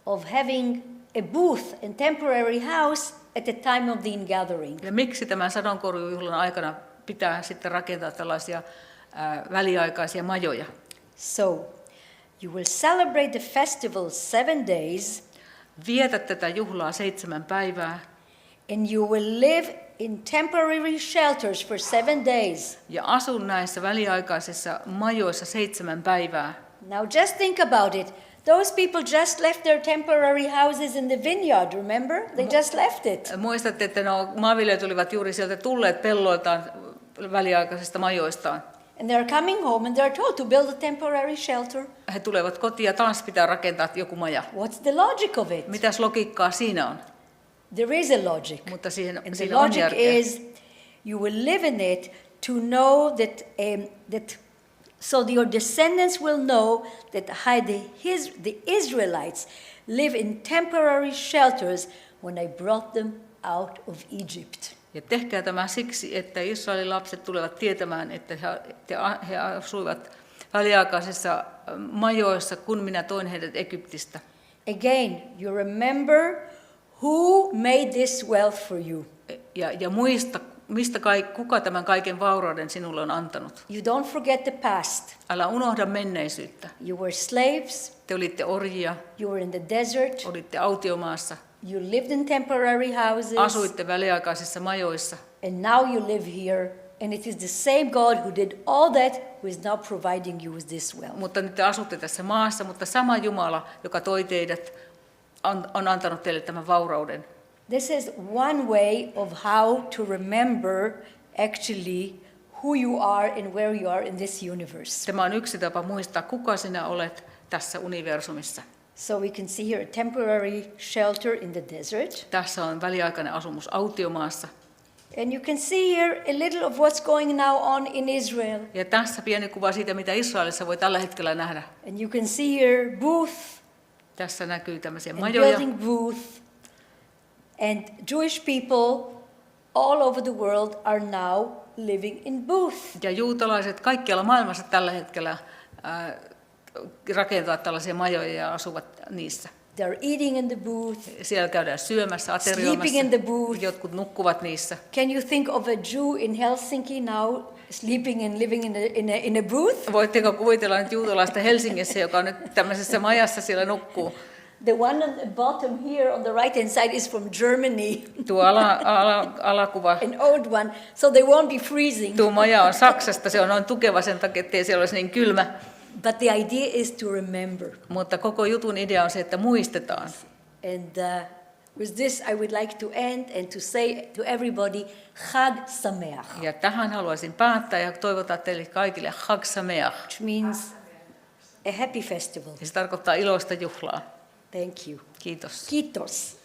of having a booth and temporary house at the time of the ingathering? Ja miksi tämän sadonkorjuujuhlan aikana pitää sitten rakentaa tällaisia väliaikaisia majoja? So, you will celebrate the festival 7 days. Vietä tätä juhlaa 7 päivää. And you will live in temporary shelters for 7 days. Ja asun näissä väliaikaisissa majoissa 7 päivää. Now just think about it. Those people just left their temporary houses in the vineyard, remember? They just left it. Muistatte, että maanviljelijät olivat juuri sieltä tulleet pelloiltaan väliaikaisista majoistaan. And they're coming home and they're told to build a temporary shelter. He tulevat kotiin ja taas pitää rakentaa joku maja. What's the logic of it? Mitäs logiikkaa siinä on? There is a logic. Mutta siinä And the on logic järkeä. is you will live in it to know that so your descendants will know that the Israelites live in temporary shelters when I brought them out of Egypt. Ja tehkää tämä siksi, että Israelin lapset tulevat tietämään, että he asuivat väliaikaisissa majoissa, kun minä toin heidät Egyptistä. Again, you remember who made this wealth for you. Ja muista, kuka tämän kaiken vaurauden sinulle on antanut. You don't forget the past. Älä unohda menneisyyttä. You were slaves. Te olitte orjia. You were in the desert. Olitte autiomaassa. You lived in temporary houses. Asuitte väliaikaisissa majoissa. And now you live here. And it is the same God who did all that who is now providing you with this wealth. Mutta nyt te asutte tässä maassa, mutta sama Jumala, joka toi teidät, on antanut teille tämän vaurauden. This is one way of how to remember actually who you are and where you are in this universe. Tämä on yksi tapa muistaa, kuka sinä olet tässä universumissa. So we can see here a temporary shelter in the desert. Tässä on väliaikainen asumus autiomaassa. And you can see here a little of what's going now on in Israel. Ja tässä pieni kuva siitä, mitä Israelissa voi tällä hetkellä nähdä. And you can see here booth. Tässä näkyy tämmöisiä And majoja. building booth. And Jewish people all over the world are now living in booth. Ja juutalaiset kaikkialla maailmassa tällä hetkellä rakentavat tällaisia majoja ja asuvat niissä. They're eating in the booth. Siellä käydään syömässä, aterioimassa. Sleeping in the booth. Jotkut nukkuvat niissä. Can you think of a Jew in Helsinki now sleeping and living in a booth? Voitteko kuvitella nyt juutalaista Helsingissä, joka on nyt tämmöisessä majassa siellä nukkuu? The one on the bottom here on the right-hand side is from Germany. Tuo alakuva. An old one, so they won't be freezing. Tuo maja on Saksasta, se on noin tukeva sen takia, ettei siellä olisi niin kylmä. But the idea is to remember. Mutta koko jutun idea on se, että muistetaan. And with this I would like to end and to say to everybody, Chag Sameach. Ja tähän haluaisin päättää ja toivottaa teille kaikille Chag Sameach. Which means a happy festival. Ja se tarkoittaa iloista juhlaa. Thank you. Kiitos. Kiitos.